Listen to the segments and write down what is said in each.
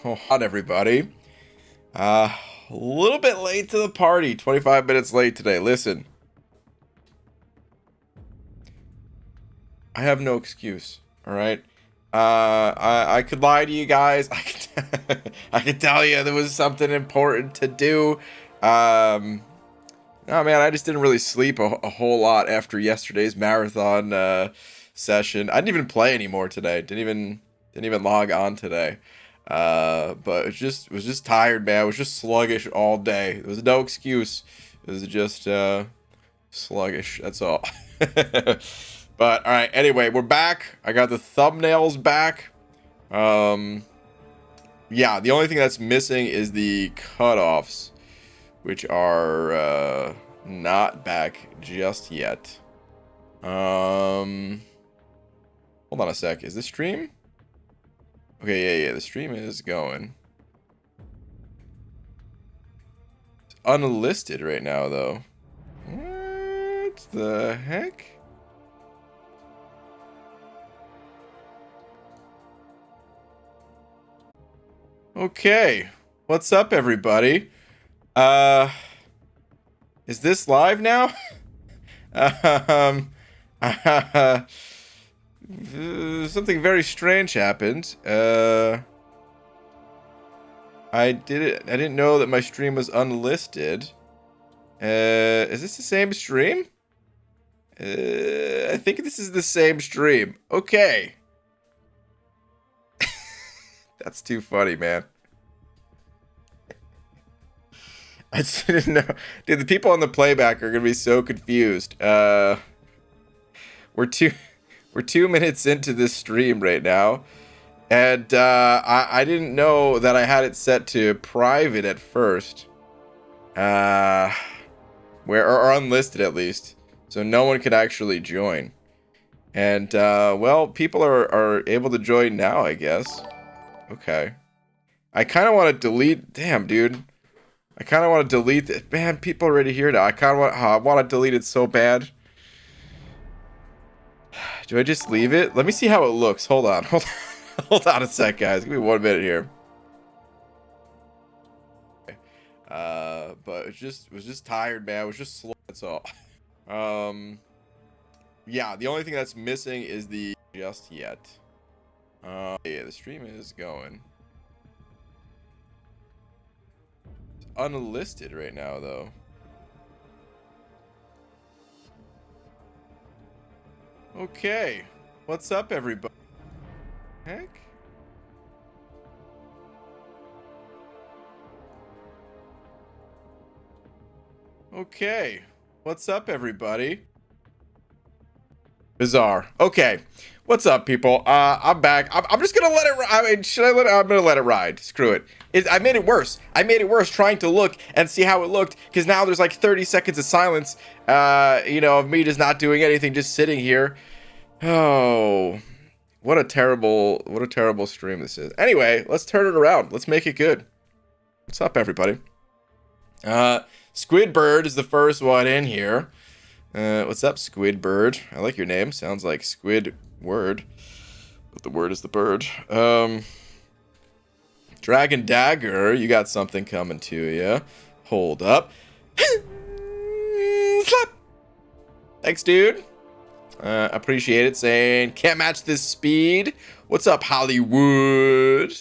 On everybody. A little bit late to the party. 25 minutes late today. Listen, I have no excuse. All right. I could lie to you guys. I could tell you there was something important to do. No, man, I just didn't really sleep a whole lot after yesterday's marathon session. I didn't even play anymore today. Didn't even log on today. But it was just tired, man. I was just sluggish all day. There was no excuse. It was just sluggish. That's all. But all right. Anyway, we're back. I got the thumbnails back. Yeah. The only thing that's missing is the cutoffs, which are not back just yet. Hold on a sec. Is this stream? Okay, yeah. The stream is going. It's unlisted right now, though. What the heck? Okay. What's up, everybody? Is this live now? um, Something very strange happened. I didn't know that my stream was unlisted. Is this the same stream? I think this is the same stream. Okay. That's too funny, man. I just didn't know. Dude, the people on the playback are gonna be so confused. We're 2 minutes into this stream right now, and I didn't know that I had it set to private at first, or unlisted at least, so no one could actually join. And well, people are able to join now, I guess. Okay, I kind of want to delete. Damn, dude, I kind of want to delete it. Man, people are already here now. I kind of want to delete it so bad. Do I just leave it? Let me see how it looks. Hold on a sec, guys. Give me 1 minute here. But it was just tired, man. I was just slow. That's all. Yeah. The only thing that's missing is the just yet. Yeah, the stream is going. It's unlisted right now, though. Okay, what's up, everybody? Heck? Okay, what's up, everybody? Bizarre. Okay, what's up, people? I'm back. I'm just gonna let it. I mean, should I let it? I'm gonna let it ride. Screw it. I made it worse. I made it worse trying to look and see how it looked, because now there's like 30 seconds of silence. Of me just not doing anything, just sitting here. Oh, what a terrible stream this is. Anyway, let's turn it around. Let's make it good. What's up, everybody? Squidbird is the first one in here. What's up, Squidbird? I like your name. Sounds like Squidward, but the word is the bird. Dragon Dagger, you got something coming to you. Hold up. Slap. Thanks, dude. Appreciate it. Saying can't match this speed. What's up, Hollywood?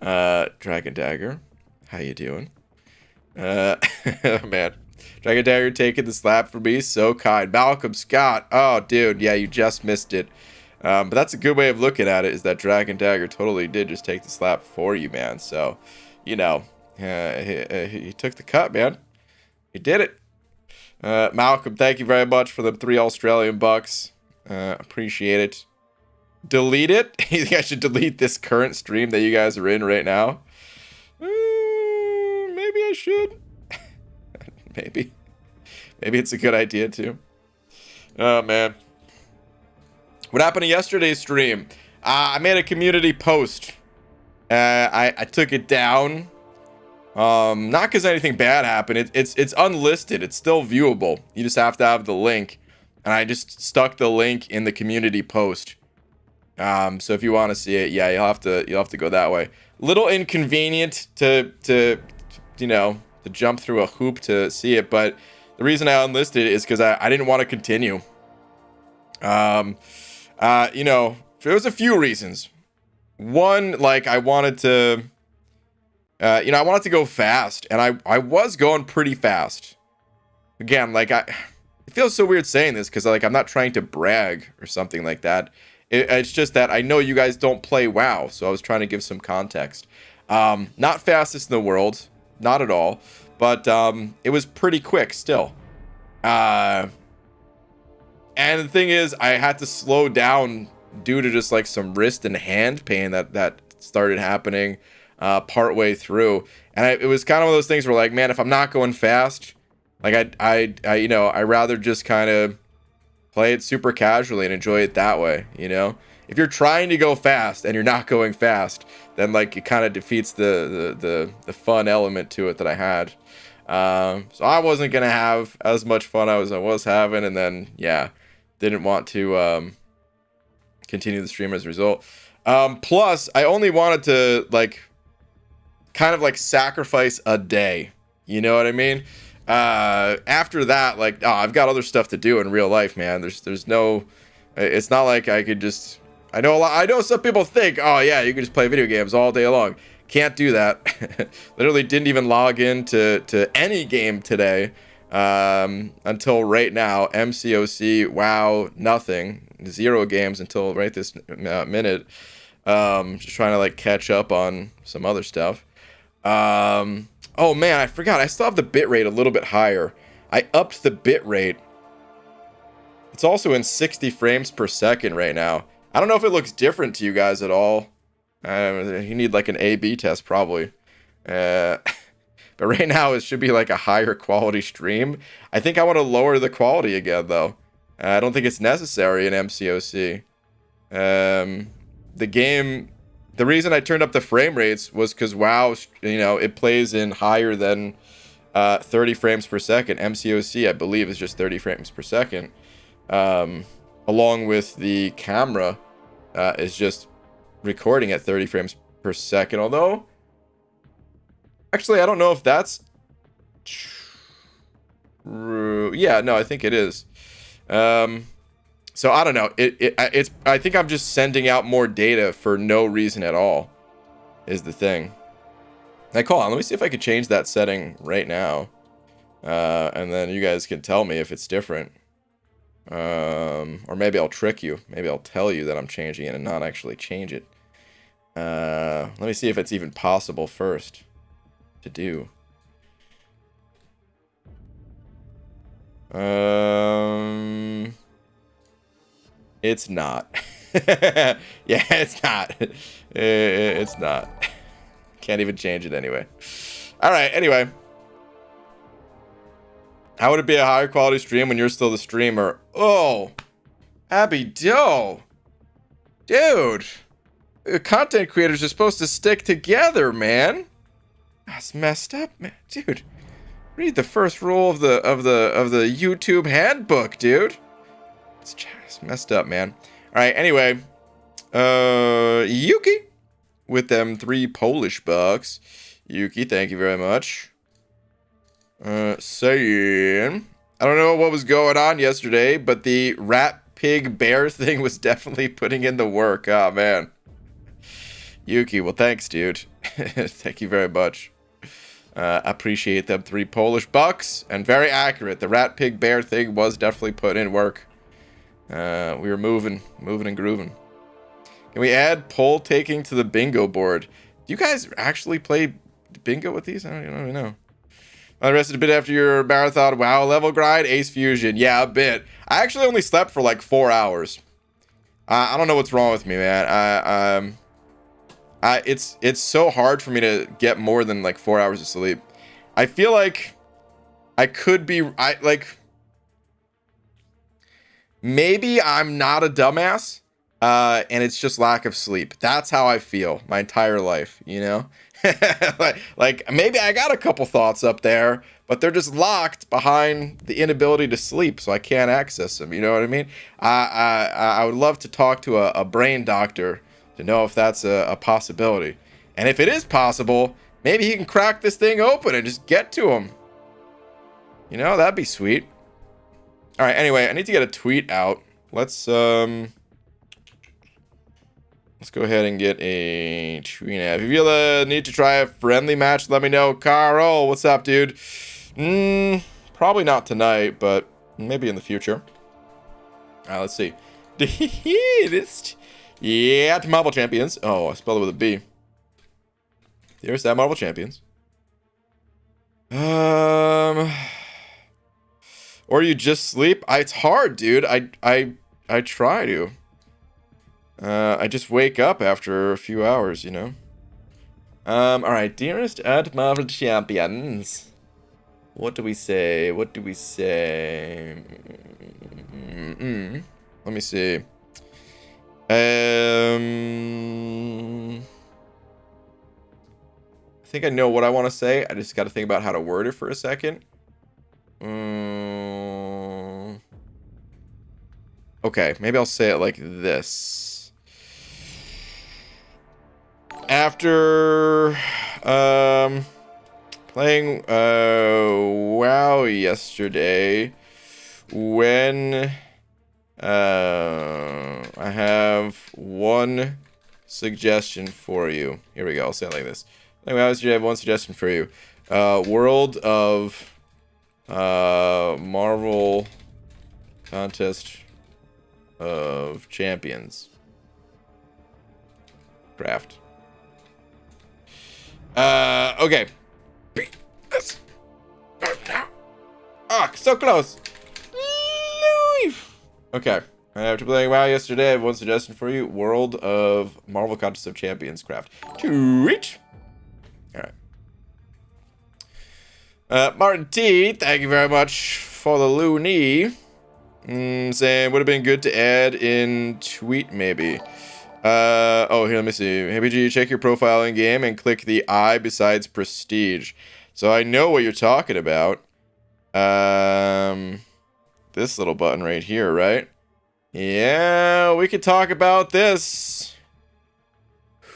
Dragon Dagger, how you doing? Man, Dragon Dagger taking the slap for me, so kind. Malcolm Scott, oh dude, yeah, you just missed it. But that's a good way of looking at it, is that Dragon Dagger totally did just take the slap for you, man. So, you know, he took the cut, man. He did it. Malcolm, thank you very much for the 3 Australian bucks. Appreciate it. Delete it? You think I should delete this current stream that you guys are in right now? Maybe I should. Maybe it's a good idea too. Oh man, what happened to yesterday's stream? I made a community post. I took it down. Not because anything bad happened. It's unlisted. It's still viewable. You just have to have the link, and I just stuck the link in the community post. So if you want to see it, yeah, you'll have to go that way. Little inconvenient to you know, to jump through a hoop to see it, but the reason I unlisted it is because I didn't want to continue. You know, there was a few reasons. One, like I wanted to, you know, I wanted to go fast, and I was going pretty fast. Again, like it feels so weird saying this because like I'm not trying to brag or something like that. It's just that I know you guys don't play WoW, so I was trying to give some context. Not fastest in the world, not at all, but it was pretty quick still. And the thing is, I had to slow down due to just like some wrist and hand pain that started happening part way through. And it was kind of one of those things where like, man, if I'm not going fast, like I you know, I rather just kind of play it super casually and enjoy it that way, you know? If you're trying to go fast and you're not going fast, then like it kind of defeats the fun element to it that I had. So I wasn't gonna have as much fun as I was having, and then yeah, didn't want to continue the stream as a result. Plus, I only wanted to like kind of like sacrifice a day. You know what I mean? After that, like, oh, I've got other stuff to do in real life, man. There's no, it's not like I could just, I know some people think, oh yeah, you can just play video games all day long. Can't do that. Literally didn't even log in to any game today, until right now. MCOC, WoW, nothing, 0 games until right this minute. Just trying to like catch up on some other stuff. Oh man, I forgot. I still have the bitrate a little bit higher. I upped the bitrate. It's also in 60 frames per second right now. I don't know if it looks different to you guys at all. You need like an A/B test probably. But right now it should be like a higher quality stream. I think I want to lower the quality again though. I don't think it's necessary in MCOC. The game, the reason I turned up the frame rates was because WoW, you know, it plays in higher than 30 frames per second. MCOC, I believe, is just 30 frames per second. Along with the camera is just recording at 30 frames per second. Although, actually, I don't know if that's true. Yeah, no, I think it is. So I don't know. It's. I think I'm just sending out more data for no reason at all. Is the thing. Like, hold on. Let me see if I could change that setting right now, and then you guys can tell me if it's different. Or maybe I'll trick you. Maybe I'll tell you that I'm changing it and not actually change it. Let me see if it's even possible first to do. It's not. Yeah, it's not. It's not. Can't even change it anyway. All right, anyway. How would it be a higher quality stream when you're still the streamer? Oh, Abby Doe. Dude. Content creators are supposed to stick together, man. That's messed up, man. Dude. Read the first rule of the YouTube handbook, dude. It's just messed up, man. All right, anyway. Yuki with them 3 Polish bucks. Yuki, thank you very much. Saying, I don't know what was going on yesterday, but the rat, pig, bear thing was definitely putting in the work. Oh, man. Yuki, well, thanks, dude. Thank you very much. Appreciate them 3 Polish bucks, and very accurate. The rat, pig, bear thing was definitely put in work. We were moving and grooving. Can we add poll taking to the bingo board? Do you guys actually play bingo with these? I don't even know. I rested a bit after your marathon. WoW level grind, Ace Fusion. Yeah, a bit. I actually only slept for like 4 hours. I don't know what's wrong with me, man. It's so hard for me to get more than like 4 hours of sleep. I feel like I could be. Maybe I'm not a dumbass. and it's just lack of sleep. That's how I feel my entire life, you know? like maybe I got a couple thoughts up there, but they're just locked behind the inability to sleep, so I can't access them. You know what I mean? I would love to talk to a brain doctor to know if that's a possibility. And if it is possible, maybe he can crack this thing open and just get to him. You know, that'd be sweet. All right, anyway, I need to get a tweet out. Let's go ahead and get a tweet out. If you need to try a friendly match, let me know. Carl, what's up, dude? Probably not tonight, but maybe in the future. Let's see. Yeah, to Marvel Champions. Oh, I spelled it with a B. There's that Marvel Champions. Or you just sleep. It's hard, dude. I try to. I just wake up after a few hours, you know. All right, dearest at Marvel Champions. What do we say? What do we say? Let me see. I think I know what I want to say. I just got to think about how to word it for a second. Okay, maybe I'll say it like this. After playing WoW yesterday, when I have one suggestion for you. Here we go. I'll say it like this. Anyway, I have one suggestion for you. World of Marvel Contest of Champions craft. Okay. Ah, so close. Okay. After playing WoW yesterday, I have one suggestion for you. World of Marvel Contest of Champions craft. Tweet. Alright. Martin T, thank you very much for the loony. Saying would have been good to add in tweet maybe. Oh, here, let me see. Hey, BG, check your profile in game and click the I besides prestige. So I know what you're talking about. This little button right here, right? Yeah, we could talk about this.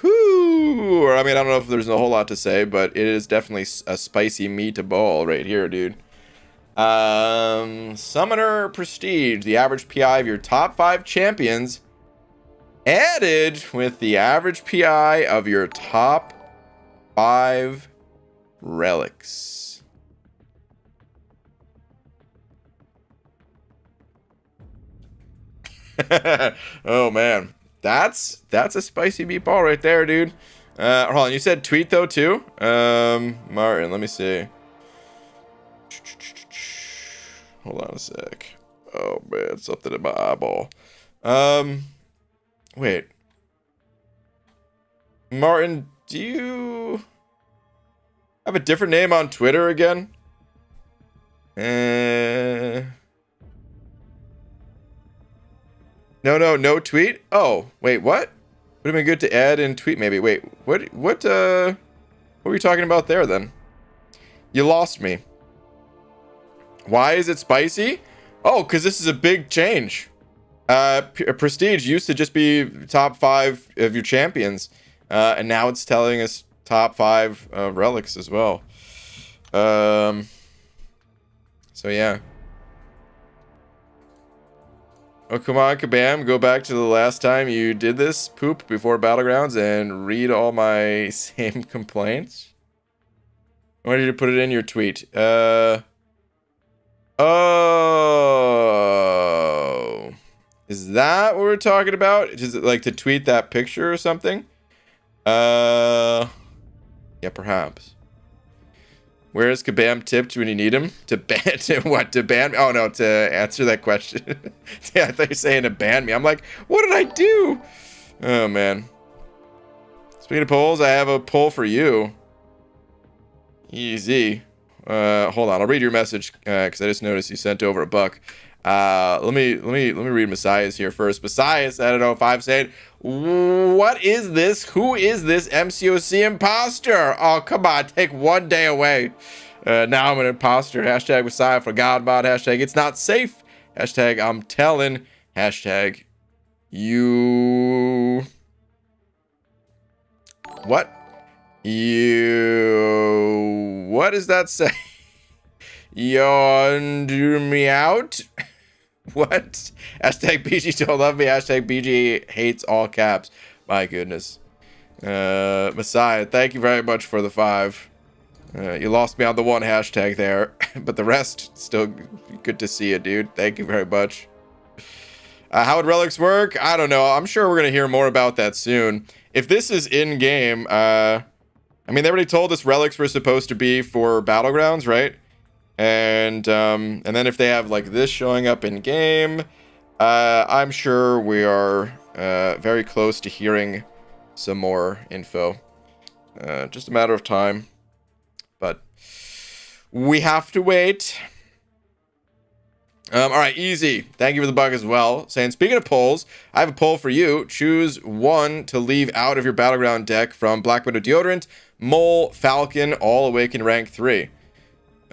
Whoo! I mean, I don't know if there's a whole lot to say, but it is definitely a spicy meatball right here, dude. Summoner Prestige, the average PI of your top 5 champions, added with the average PI of your top 5 relics. Oh man, that's a spicy meatball right there, dude. Hold on, you said tweet though too. Martin, let me see. Hold on a sec. Oh man, something in my eyeball. Wait. Martin, do you have a different name on Twitter again? No tweet? Oh, wait, what? Would have been good to add in tweet maybe. Wait, what were you talking about there then? You lost me. Why is it spicy? Oh, because this is a big change. Prestige used to just be top 5 of your champions. And now it's telling us top 5 relics as well. So yeah. Oh, come on, Kabam. Go back to the last time you did this poop before Battlegrounds and read all my same complaints. I wanted you to put it in your tweet. Oh. Is that what we're talking about? Is it like to tweet that picture or something? Yeah, perhaps. Where is Kabam tipped when you need him? To ban to ban me? Oh no, to answer that question. Yeah, I thought you were saying to ban me. I'm like, what did I do? Oh man. Speaking of polls, I have a poll for you. Easy. Hold on, I'll read your message because I just noticed you sent over $1. Let me read Messiah's here first. Messiah's at 05 saying, "What is this? Who is this MCOC imposter? Oh, come on, take one day away. Now I'm an imposter. Hashtag Messiah for Godbot. Hashtag it's not safe. Hashtag I'm telling. Hashtag you. What? You. What does that say? You under me out? What? Hashtag BG don't love me. Hashtag BG hates all caps. My goodness. Messiah, thank you very much for the 5. You lost me on the 1 hashtag there, but the rest, still good to see you, dude. Thank you very much. How would relics work? I don't know. I'm sure we're going to hear more about that soon. If this is in-game, I mean, they already told us relics were supposed to be for Battlegrounds, right? And then if they have like this showing up in game, I'm sure we are very close to hearing some more info. Just a matter of time, but we have to wait. All right, easy. Thank you for the bug as well. Saying, speaking of polls, I have a poll for you. Choose one to leave out of your Battleground deck from Black Widow Deodorant, Mole, Falcon, All Awaken Rank 3.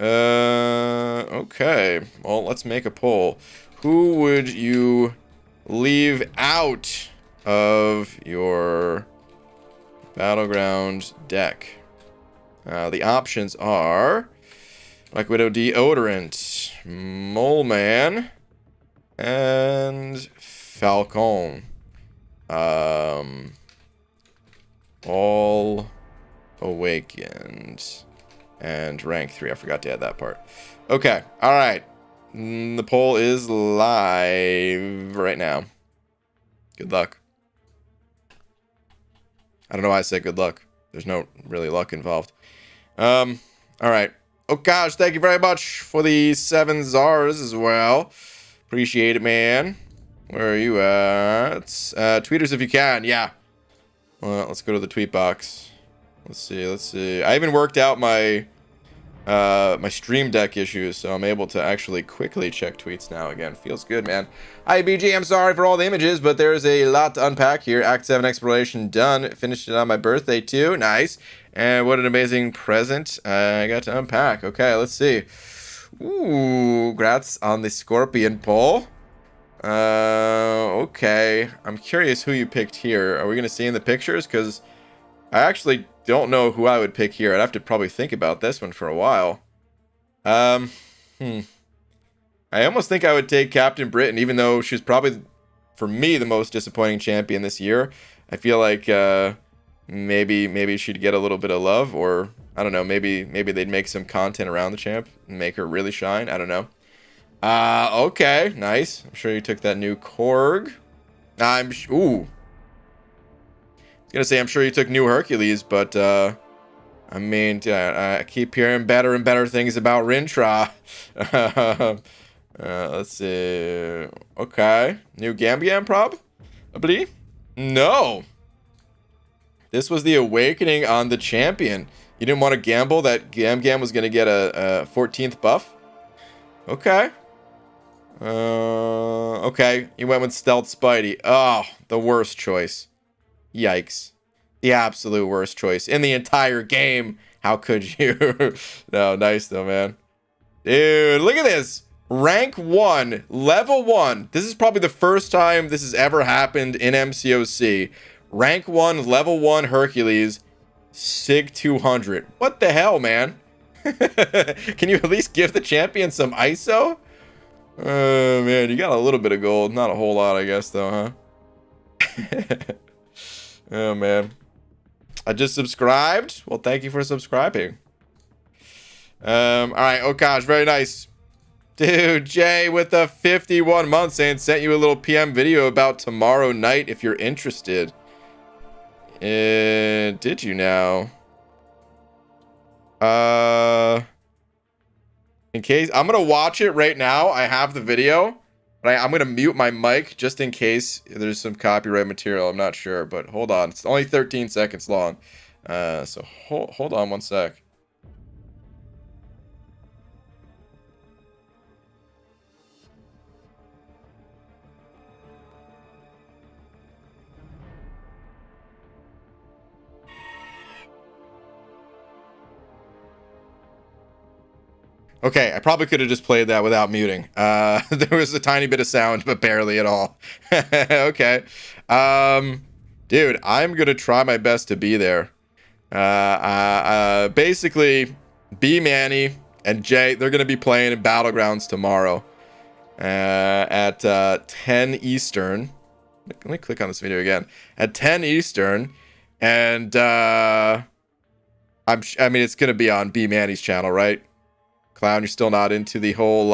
Okay. Well, let's make a poll. Who would you leave out of your Battleground deck? The options are Black Widow Deodorant, Mole Man, and Falcon. All Awakened. And rank 3. I forgot to add that part. Okay. All right. The poll is live right now. Good luck. I don't know why I said good luck. There's no really luck involved. All right. Oh gosh, thank you very much for the 7 Zars as well. Appreciate it, man. Where are you at? Tweeters if you can. Yeah. Well, let's go to the tweet box. Let's see. I even worked out my my Stream Deck issues, so I'm able to actually quickly check tweets now again. Feels good, man. Hi, BG. I'm sorry for all the images, but there's a lot to unpack here. Act 7 exploration done. Finished it on my birthday, too. Nice. And what an amazing present I got to unpack. Okay, let's see. Ooh, congrats on the Scorpion poll. Okay. I'm curious who you picked here. Are we going to see in the pictures? Because I actually don't know who I would pick here. I'd have to probably think about this one for a while. I almost think I would take Captain Britain, even though she's probably, for me, the most disappointing champion this year. I feel like maybe she'd get a little bit of love, or I don't know, maybe they'd make some content around the champ and make her really shine. I don't know. Okay, nice. I'm sure you took that new Korg. Ooh. I was gonna say I'm sure you took new Hercules, but I mean, I keep hearing better and better things about Rintra. Let's see. Okay, new Gam probably. No, this was the awakening on the champion. You didn't want to gamble that Gam was gonna get a 14th buff. Okay. Okay, you went with Stealth Spidey. Oh, the worst choice. Yikes. The absolute worst choice in the entire game. How could you? No, nice though, man. Dude, look at this. Rank 1, level 1. This is probably the first time this has ever happened in MCOC. Rank 1, level 1 Hercules, Sig 200. What the hell, man? Can you at least give the champion some ISO? Oh, man, you got a little bit of gold. Not a whole lot, I guess, though, huh? Oh, man. I just subscribed. Well, thank you for subscribing. All right. Oh, gosh. Very nice. Dude, Jay with the 51 months saying sent you a little PM video about tomorrow night if you're interested. Did you now? In case, I'm going to watch it right now. I have the video. But I'm going to mute my mic just in case there's some copyright material. I'm not sure, but hold on. It's only 13 seconds long. So hold on one sec. Okay, I probably could have just played that without muting. There was a tiny bit of sound, but barely at all. Okay. Dude, I'm gonna try my best to be there. Basically, B Manny and Jay, they're gonna be playing in Battlegrounds tomorrow at 10 Eastern. Let me click on this video again. At 10 Eastern, and I mean, it's gonna be on B Manny's channel, right? Clown, you're still not into the whole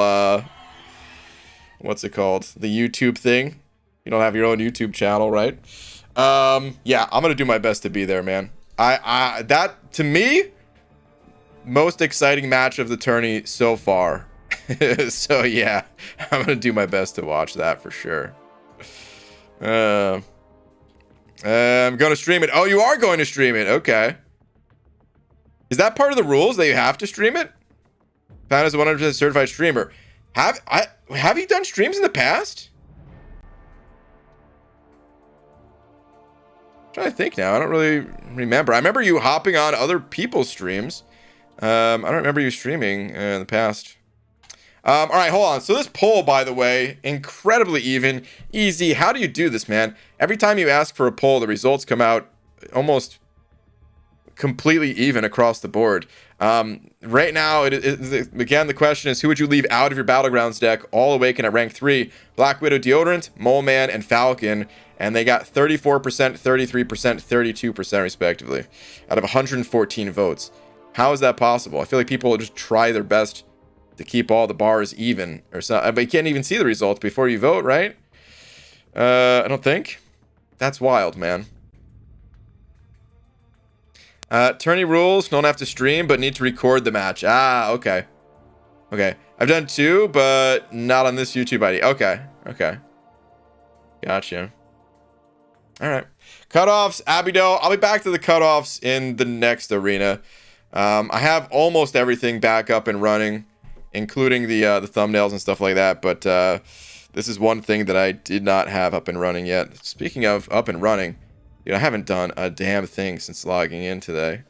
what's it called? The YouTube thing. You don't have your own YouTube channel, right? Yeah, I'm gonna do my best to be there, man. That to me, most exciting match of the tourney so far. So yeah, I'm gonna do my best to watch that for sure. I'm gonna stream it. Oh, you are going to stream it? Okay. Is that part of the rules that you have to stream it? Found as a 100% certified streamer. Have you done streams in the past? I'm trying to think now. I don't really remember. I remember you hopping on other people's streams. I don't remember you streaming in the past. All right, hold on. So this poll, by the way, incredibly even, easy. How do you do this, man? Every time you ask for a poll, the results come out almost completely even across the board. Right now, again, the question is, who would you leave out of your Battlegrounds deck? All Awaken at rank 3. Black Widow Deodorant, Mole Man, and Falcon. And they got 34%, 33%, 32% respectively out of 114 votes. How is that possible? I feel like people will just try their best to keep all the bars even or something. But you can't even see the results before you vote, right? I don't think. That's wild, man. Tourney rules, don't have to stream, but need to record the match. Ah, okay. Okay. I've done 2, but not on this YouTube ID. Okay. Okay. Gotcha. Alright. Cutoffs, Abido. I'll be back to the cutoffs in the next arena. I have almost everything back up and running, including the thumbnails and stuff like that, but this is one thing that I did not have up and running yet. Speaking of up and running, dude, I haven't done a damn thing since logging in today.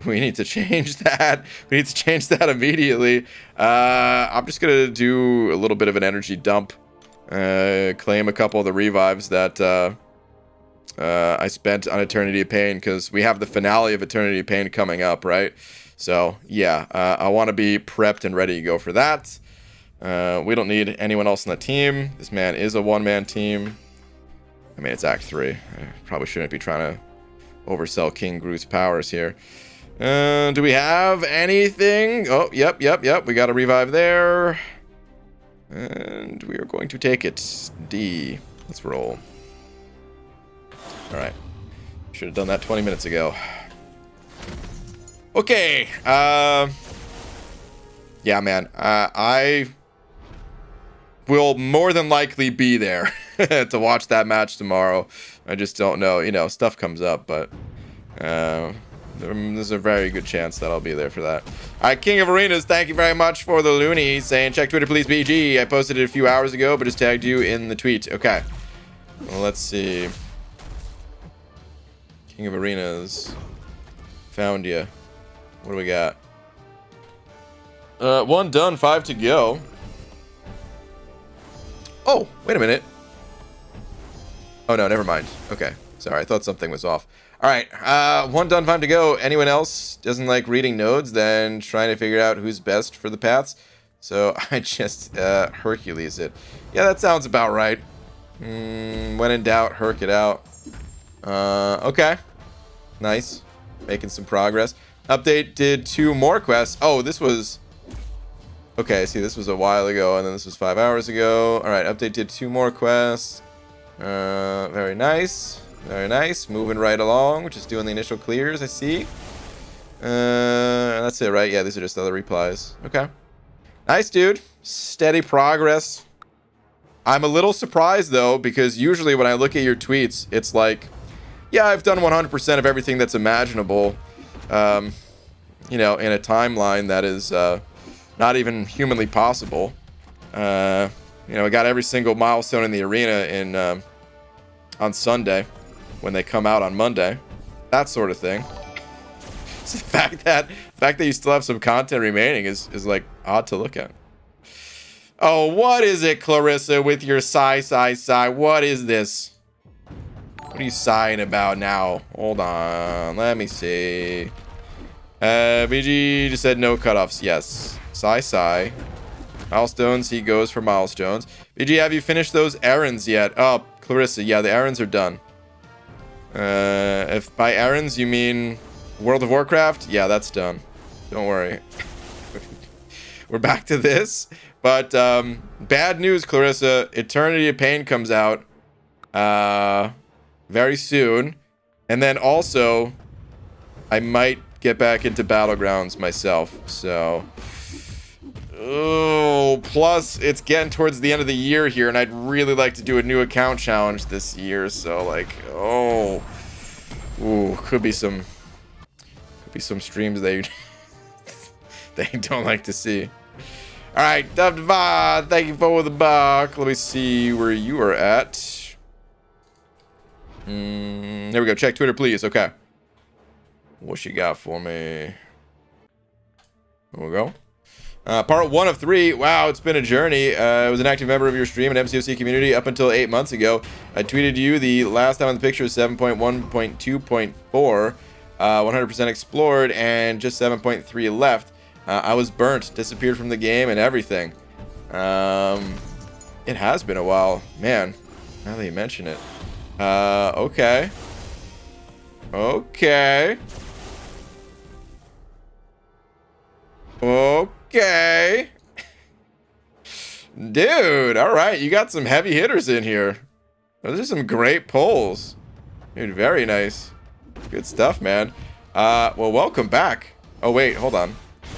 We need to change that. We need to change that immediately. I'm just going to do a little bit of an energy dump. Claim a couple of the revives that I spent on Eternity of Pain, because we have the finale of Eternity of Pain coming up, right? So, yeah, I want to be prepped and ready to go for that. We don't need anyone else on the team. This man is a one-man team. I mean, it's Act 3. I probably shouldn't be trying to oversell King Groot's powers here. Do we have anything? Oh, yep. We got a revive there. And we are going to take it. D. Let's roll. Alright. Should have done that 20 minutes ago. Okay. Yeah, man. I will more than likely be there to watch that match tomorrow. I just don't know. You know, stuff comes up, but there's a very good chance that I'll be there for that. All right, King of Arenas, thank you very much for the loony, saying check Twitter, please, BG. I posted it a few hours ago, but just tagged you in the tweet. Okay. Well, let's see. King of Arenas. Found you. What do we got? 1 done, 5 to go. Oh, wait a minute. Oh, no, never mind. Okay. Sorry, I thought something was off. All right. 1 done, 5 to go. Anyone else doesn't like reading nodes, then trying to figure out who's best for the paths? So I just Hercules it. Yeah, that sounds about right. When in doubt, Herc it out. Okay. Nice. Making some progress. Update did 2 more quests. Oh, this was... Okay, see, this was a while ago, and then this was 5 hours ago. All right, update did 2 more quests. Very nice. Very nice. Moving right along, just doing the initial clears, I see. That's it, right? Yeah, these are just other replies. Okay. Nice, dude. Steady progress. I'm a little surprised, though, because usually when I look at your tweets, it's like, yeah, I've done 100% of everything that's imaginable, you know, in a timeline that is not even humanly possible. You know, I got every single milestone in the arena in on Sunday when they come out on Monday. That sort of thing. So the fact that you still have some content remaining is like odd to look at. Oh, what is it, Clarissa, with your sigh? What is this? What are you sighing about now? Hold on. Let me see. BG just said no cutoffs. Yes. Sigh. Milestones. He goes for milestones. BG, have you finished those errands yet? Oh, Clarissa. Yeah, the errands are done. If by errands you mean World of Warcraft, yeah, that's done. Don't worry. We're back to this. But bad news, Clarissa. Eternity of Pain comes out very soon. And then also, I might get back into Battlegrounds myself. So, oh, plus it's getting towards the end of the year here, and I'd really like to do a new account challenge this year. So, like, oh, ooh, could be some streams they don't like to see. All right, Dubdiva, thank you for the buck. Let me see where you are at. There we go. Check Twitter, please. Okay. What you got for me? There we go. Part 1 of 3. Wow, it's been a journey. I was an active member of your stream and MCOC community up until 8 months ago. I tweeted you the last time on the picture was 7.1.2.4. 100% explored and just 7.3 left. I was burnt, disappeared from the game and everything. It has been a while. Man, now that you mention it. Okay. Okay. Dude, alright, you got some heavy hitters in here. Those are some great polls. Dude, very nice. Good stuff, man. Well, welcome back. Oh, wait, hold on.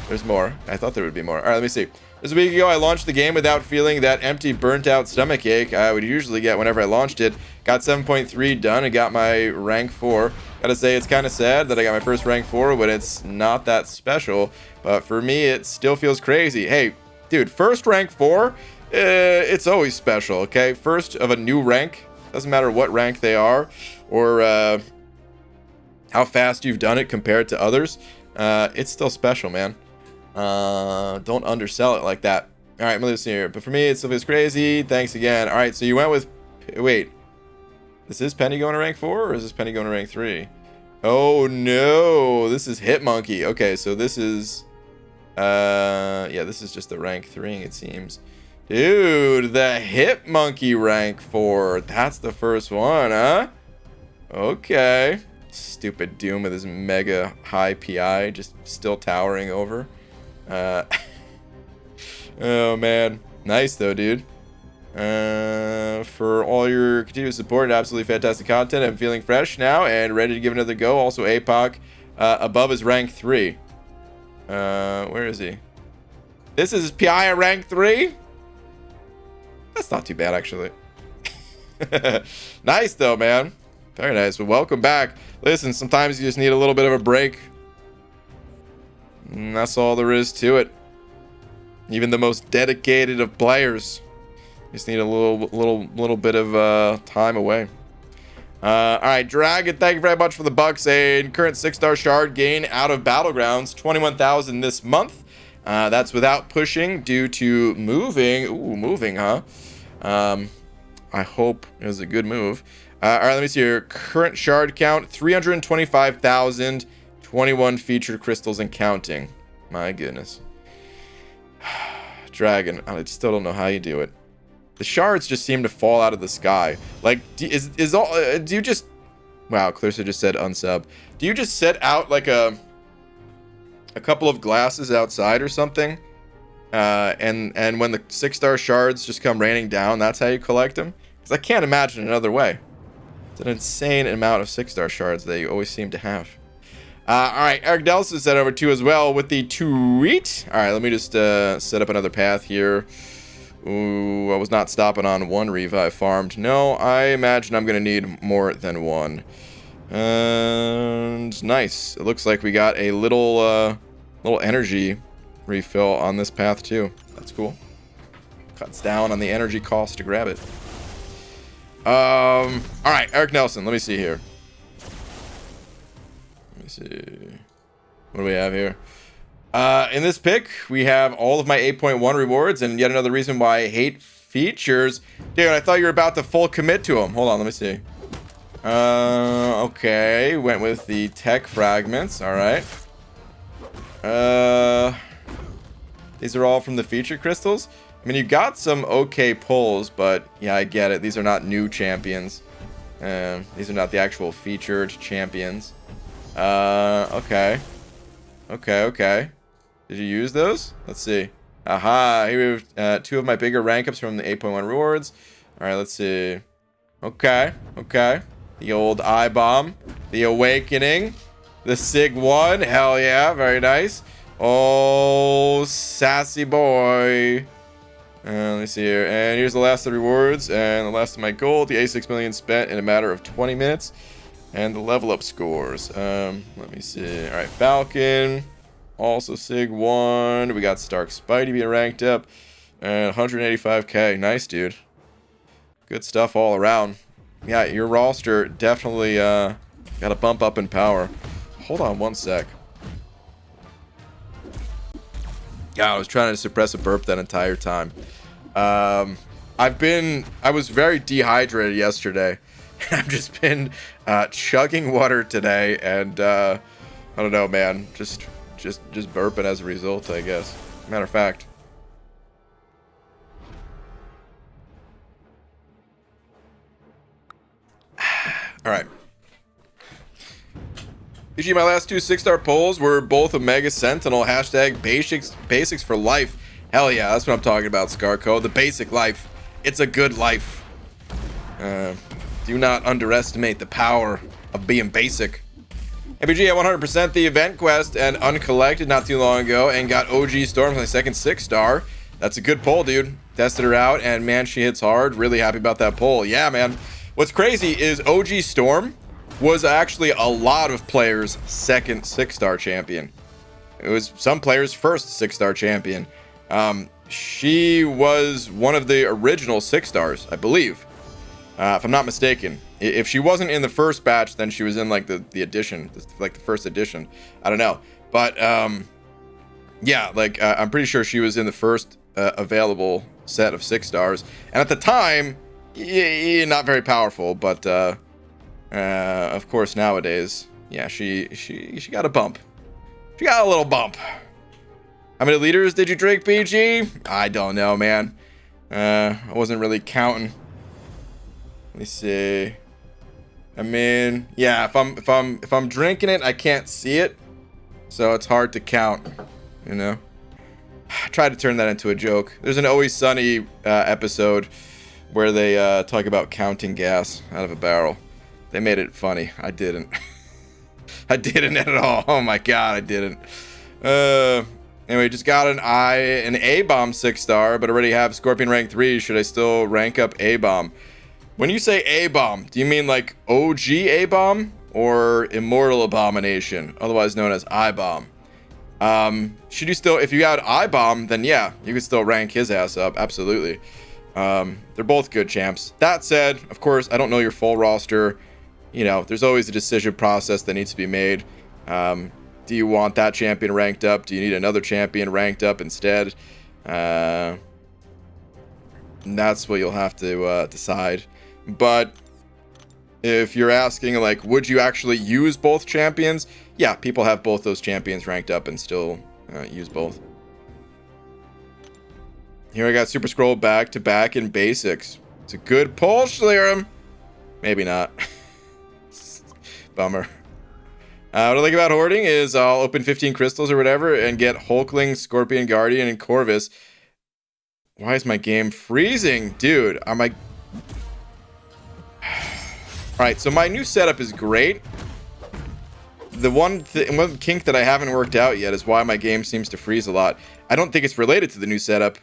There's more. I thought there would be more. All right, let me see. This week ago, I launched the game without feeling that empty, burnt-out stomach ache I would usually get whenever I launched it. Got 7.3 done and got my rank 4. Gotta say, it's kind of sad that I got my first rank 4 when it's not that special. But for me, it still feels crazy. Hey, dude, first rank 4, it's always special, okay? First of a new rank. Doesn't matter what rank they are or how fast you've done it compared to others. It's still special, man. Don't undersell it like that. All right, let's see here. But for me, it still feels crazy. Thanks again. All right, so you went with... Wait. This is Penny going to rank 4, or is this Penny going to rank 3? Oh, no. This is Hitmonkey. Okay, so this is... yeah, this is just the rank 3, it seems. Dude, the Hitmonkey rank 4. That's the first one, huh? Okay. Stupid Doom with his mega high PI just still towering over. Oh man, nice though, dude. For all your continuous support and absolutely fantastic content, I'm feeling fresh now and ready to give another go. Also, APOC above is rank 3. Where is he? This is PI at rank 3. That's not too bad, actually. Nice though, man. Very nice. Well, welcome back. Listen, sometimes you just need a little bit of a break. And that's all there is to it. Even the most dedicated of players just need a little bit of time away. All right, Dragon, thank you very much for the bucks. A current 6-star shard gain out of Battlegrounds, 21,000 this month. That's without pushing due to moving. Ooh, moving, huh? I hope it was a good move. All right, let me see here. Current shard count, 325,000, 21 featured crystals and counting. My goodness. Dragon, I still don't know how you do it. The shards just seem to fall out of the sky. Like, do you just... Wow, Clarissa just said unsub. Do you just set out like a couple of glasses outside or something? And when the 6-star shards just come raining down, that's how you collect them? Because I can't imagine another way. It's an insane amount of 6-star shards that you always seem to have. All right, Eric Delson said over 2 as well with the tweet. All right, let me just set up another path here. Ooh, I was not stopping on 1 revive farmed. No, I imagine I'm going to need more than 1. And nice. It looks like we got a little energy refill on this path too. That's cool. Cuts down on the energy cost to grab it. All right, Eric Nelson, let me see here. Let me see. What do we have here? In this pick, we have all of my 8.1 rewards, and yet another reason why I hate features. Dude, I thought you were about to full commit to them. Hold on, let me see. Okay. Went with the tech fragments. All right. These are all from the feature crystals. I mean, you got some okay pulls, but yeah, I get it. These are not new champions. These are not the actual featured champions. Okay. Okay. Did you use those? Let's see. Aha, here we have 2 of my bigger rank ups from the 8.1 rewards. All right, let's see. Okay. The old eye bomb, the awakening, the Sig 1. Hell yeah, very nice. Oh, sassy boy. Let me see here. And here's the last of the rewards and the last of my gold. The A6 million spent in a matter of 20 minutes. And the level up scores. Let me see. All right, Falcon. Also Sig 1. We got Stark Spidey being ranked up. And 185k. Nice, dude. Good stuff all around. Yeah, your roster definitely got a bump up in power. Hold on one sec. Yeah, I was trying to suppress a burp that entire time. I was very dehydrated yesterday. I've just been chugging water today, and I don't know, man. Just burping as a result, I guess. Matter of fact. All right. Usually my last 2 6-star polls were both a Mega Sentinel, hashtag basics for life. Hell yeah, that's what I'm talking about, Scarco. The basic life. It's a good life. Do not underestimate the power of being basic. MPG at 100% the event quest and uncollected not too long ago and got OG Storm for my second 6-star. That's a good pull, dude. Tested her out and man, she hits hard. Really happy about that pull. Yeah, man. What's crazy is OG Storm was actually a lot of players' second 6-star champion. It was some players' first 6-star champion. She was one of the original 6-stars, I believe. If I'm not mistaken. If she wasn't in the first batch, then she was in like the edition, like the first edition. I don't know. But yeah, like I'm pretty sure she was in the first available set of 6-stars. And at the time, not very powerful, but of course nowadays, yeah, she got a bump. She got a little bump. How many liters did you drink, PG? I don't know, man. I wasn't really counting. Let me see. I mean, yeah, if I'm drinking it, I can't see it, so it's hard to count. You know. I tried to turn that into a joke. There's an Always Sunny episode where they talk about counting gas out of a barrel. They made it funny. I didn't. I didn't at all. Oh my god, I didn't. Anyway, just got an A-bomb 6-star, but already have Scorpion rank 3. Should I still rank up A-bomb? When you say A-bomb, do you mean like OG A-bomb or Immortal Abomination, otherwise known as I-bomb? Should you still, if you had I-bomb, then yeah, you could still rank his ass up. Absolutely. They're both good champs. That said, of course, I don't know your full roster. You know, there's always a decision process that needs to be made. Do you want that champion ranked up? Do you need another champion ranked up instead? And that's what you'll have to decide. But if you're asking, like, would you actually use both champions? Yeah, people have both those champions ranked up and still use both. Here I got Super Scroll back to back in basics. It's a good pull, Schlerum. Maybe not. Bummer. What I like about hoarding is I'll open 15 crystals or whatever and get Hulkling, Scorpion Guardian, and Corvus. Why is my game freezing? Dude, am I... Alright, so my new setup is great. The one kink that I haven't worked out yet is why my game seems to freeze a lot. I don't think it's related to the new setup.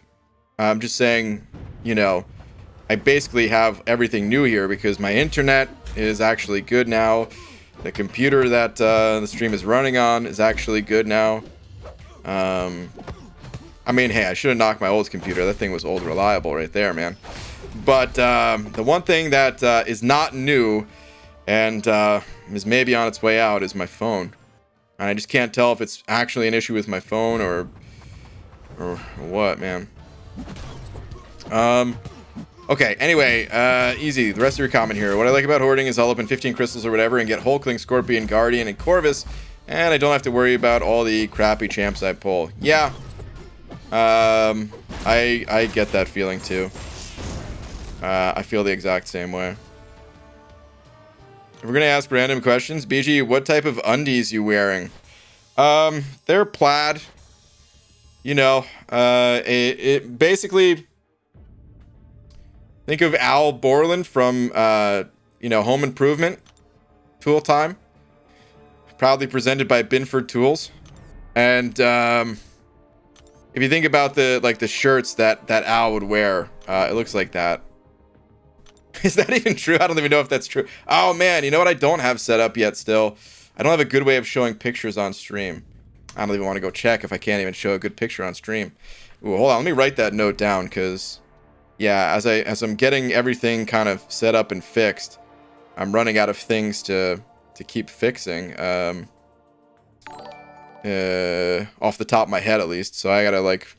I'm just saying, you know, I basically have everything new here because my internet is actually good now. The computer that the stream is running on is actually good now. I mean, hey, I should have knocked my old computer. That thing was old reliable right there, man. But the one thing that is not new and is maybe on its way out is my phone. And I just can't tell if it's actually an issue with my phone or what, man. Okay, anyway, easy. The rest of your comment here. What I like about hoarding is I'll open 15 crystals or whatever and get Hulkling, Scorpion, Guardian, and Corvus, and I don't have to worry about all the crappy champs I pull. Yeah. I get that feeling too. I feel the exact same way. If we're gonna ask random questions, BG, what type of undies you wearing? They're plaid. You know, it basically, think of Al Borland from, you know, Home Improvement, Tool Time. Proudly presented by Binford Tools. And, if you think about the shirts that Al would wear, it looks like that. Is that even true? I don't even know if that's true. Oh, man, you know what I don't have set up yet still? I don't have a good way of showing pictures on stream. I don't even want to go check if I can't even show a good picture on stream. Ooh, hold on, let me write that note down, because, yeah, as I'm getting everything kind of set up and fixed, I'm running out of things to keep fixing. Off the top of my head, at least. So I gotta, like,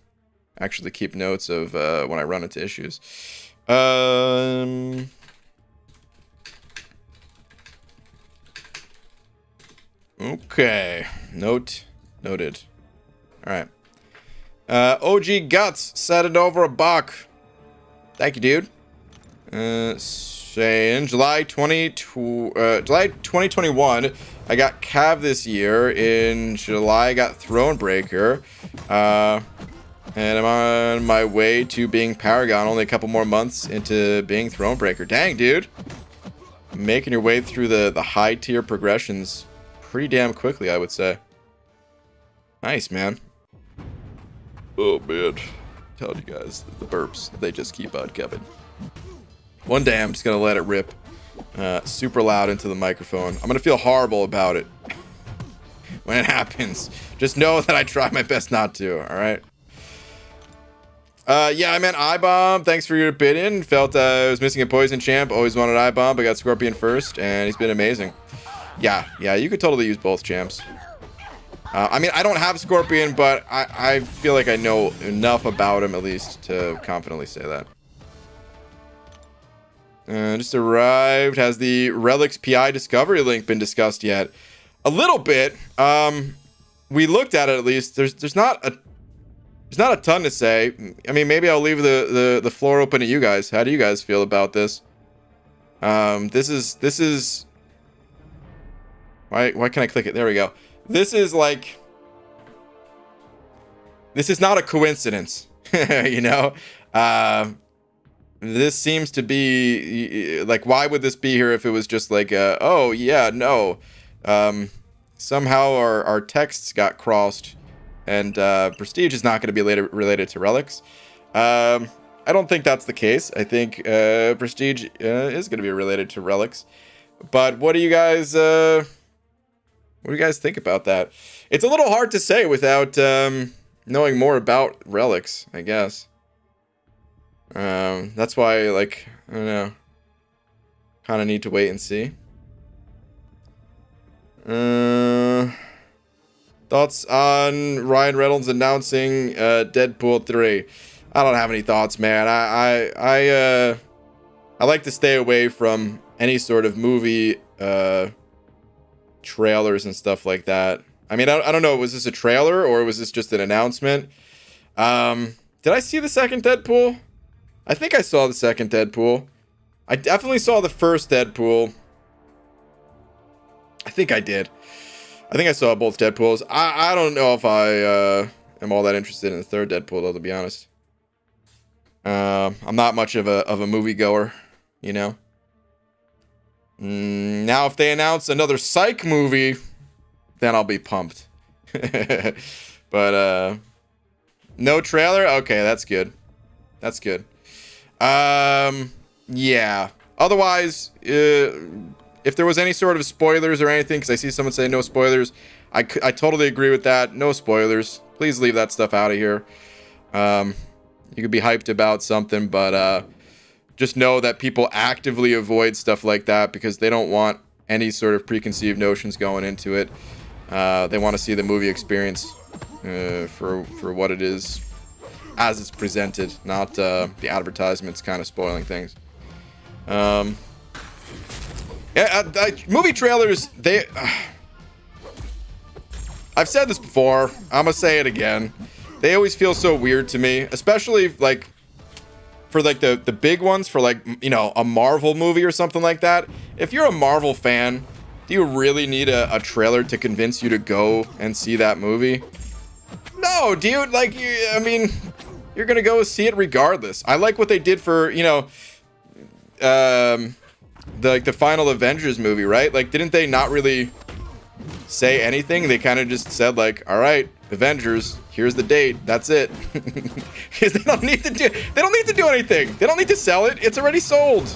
actually keep notes of when I run into issues. Okay. Noted. Alright. OG Guts set it over a buck. Thank you, dude. Saying July 2021, I got Cav this year. In July, I got Thronebreaker. And I'm on my way to being Paragon, only a couple more months into being Thronebreaker. Dang, dude. Making your way through the high tier progressions pretty damn quickly, I would say. Nice, man. Oh, man. Telling you guys, the burps, they just keep on coming. One day, I'm just going to let it rip super loud into the microphone. I'm going to feel horrible about it when it happens. Just know that I try my best not to, all right? Yeah, I meant iBomb. Thanks for your opinion. Felt I was missing a poison champ. Always wanted iBomb, but got Scorpion first, and he's been amazing. Yeah, you could totally use both champs. I mean, I don't have Scorpion, but I feel like I know enough about him, at least, to confidently say that. Just arrived. Has the Relic's PI discovery link been discussed yet? A little bit. We looked at it, at least. There's not a ton to say. I mean, maybe I'll leave the floor open to you guys. How do you guys feel about this? This is why can't I click it? There we go. This is like, this is not a coincidence. You know, this seems to be like, why would this be here if it was just like, oh yeah, no, somehow our texts got crossed. And Prestige is not going to be related to Relics. I don't think that's the case. I think Prestige is going to be related to Relics. But what do you guys think about that? It's a little hard to say without knowing more about Relics, I guess. That's why, like, I don't know. Kind of need to wait and see. Thoughts on Ryan Reynolds announcing Deadpool 3? I don't have any thoughts, man. I like to stay away from any sort of movie trailers and stuff like that. I mean, I don't know. Was this a trailer or was this just an announcement? Did I see the second Deadpool? I think I saw the second Deadpool. I definitely saw the first Deadpool. I think I did. I think I saw both Deadpools. I don't know if I am all that interested in the third Deadpool, though, to be honest. I'm not much of a moviegoer, you know. Now, if they announce another Psych movie, then I'll be pumped. But no trailer? Okay, that's good. That's good. Yeah. Otherwise, if there was any sort of spoilers or anything, because I see someone say no spoilers, I totally agree with that. No spoilers. Please leave that stuff out of here. You could be hyped about something, but just know that people actively avoid stuff like that because they don't want any sort of preconceived notions going into it. They want to see the movie experience for what it is as it's presented, not the advertisements kind of spoiling things. Movie trailers, they... I've said this before, I'm gonna say it again. They always feel so weird to me, especially like for like the big ones, for like, you know, a Marvel movie or something like that. If you're a Marvel fan, do you really need a trailer to convince you to go and see that movie? No, dude, like, I mean, you're gonna go see it regardless. I like what they did for, you know, the final Avengers movie, right? Like, didn't they not really say anything? They kind of just said like, all right, Avengers, here's the date, that's it. Because they don't need to do anything. They don't need to sell it. It's already sold.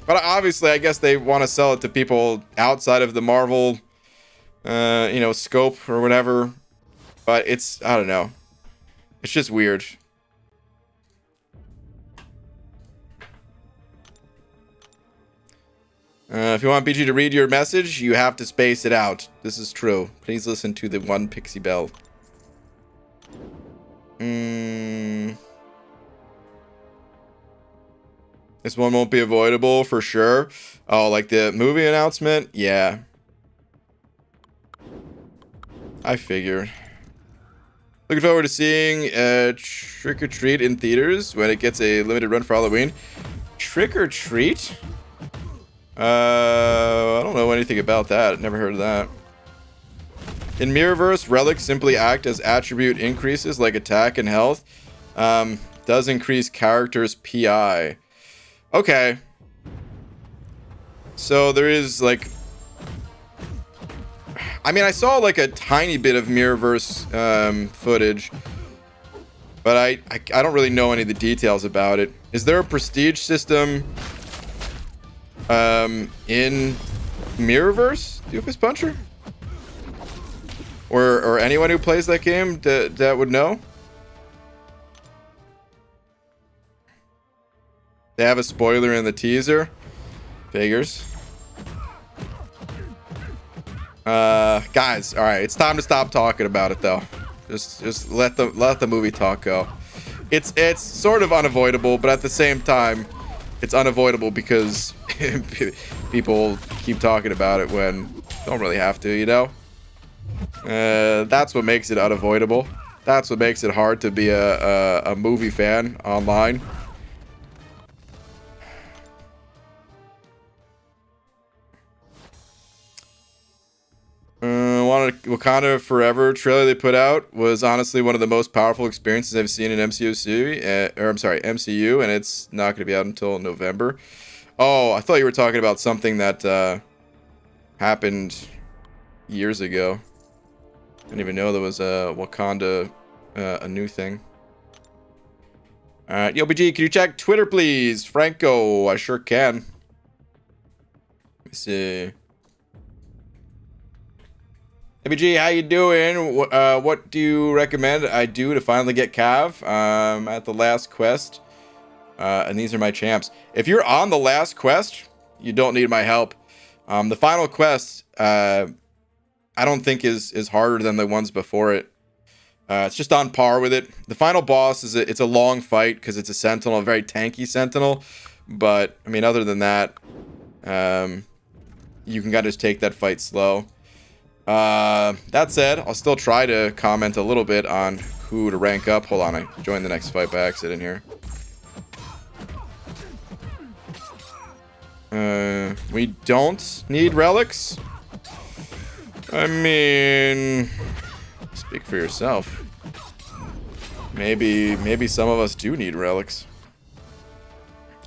But obviously, I guess they want to sell it to people outside of the Marvel you know, scope or whatever. But it's, I don't know, it's just weird. If you want BG to read your message, you have to space it out. This is true. Please listen to the one pixie bell. This one won't be avoidable for sure. Oh, like the movie announcement? Yeah. I figured. Looking forward to seeing Trick or Treat in theaters when it gets a limited run for Halloween. Trick or Treat? I don't know anything about that. Never heard of that. In Mirrorverse, relics simply act as attribute increases like attack and health. Does increase characters' PI. Okay. So there is like... I mean, I saw like a tiny bit of Mirrorverse footage. But I don't really know any of the details about it. Is there a prestige system in Mirrorverse, Doofus Puncher? Or anyone who plays that game that would know? They have a spoiler in the teaser. Figures. Guys, all right, it's time to stop talking about it though. Just let the movie talk go. It's sort of unavoidable, but at the same time, it's unavoidable because people keep talking about it when don't really have to, you know? That's what makes it unavoidable. That's what makes it hard to be a movie fan online. Wakanda Forever trailer they put out was honestly one of the most powerful experiences I've seen in MCU, and it's not going to be out until November. Oh, I thought you were talking about something that happened years ago. I didn't even know there was a Wakanda a new thing. All right, Yo BG, can you check Twitter, please? Franco, I sure can. Let me see. ABG, how you doing? What do you recommend I do to finally get Cav? At the last quest. And these are my champs. If you're on the last quest, you don't need my help. The final quest, I don't think is harder than the ones before it. It's just on par with it. The final boss it's a long fight because it's a Sentinel, a very tanky Sentinel. But, I mean, other than that, you can kind of just take that fight slow. That said, I'll still try to comment a little bit on who to rank up. Hold on, I joined the next fight by accident here. We don't need relics. I mean, speak for yourself. Maybe some of us do need relics.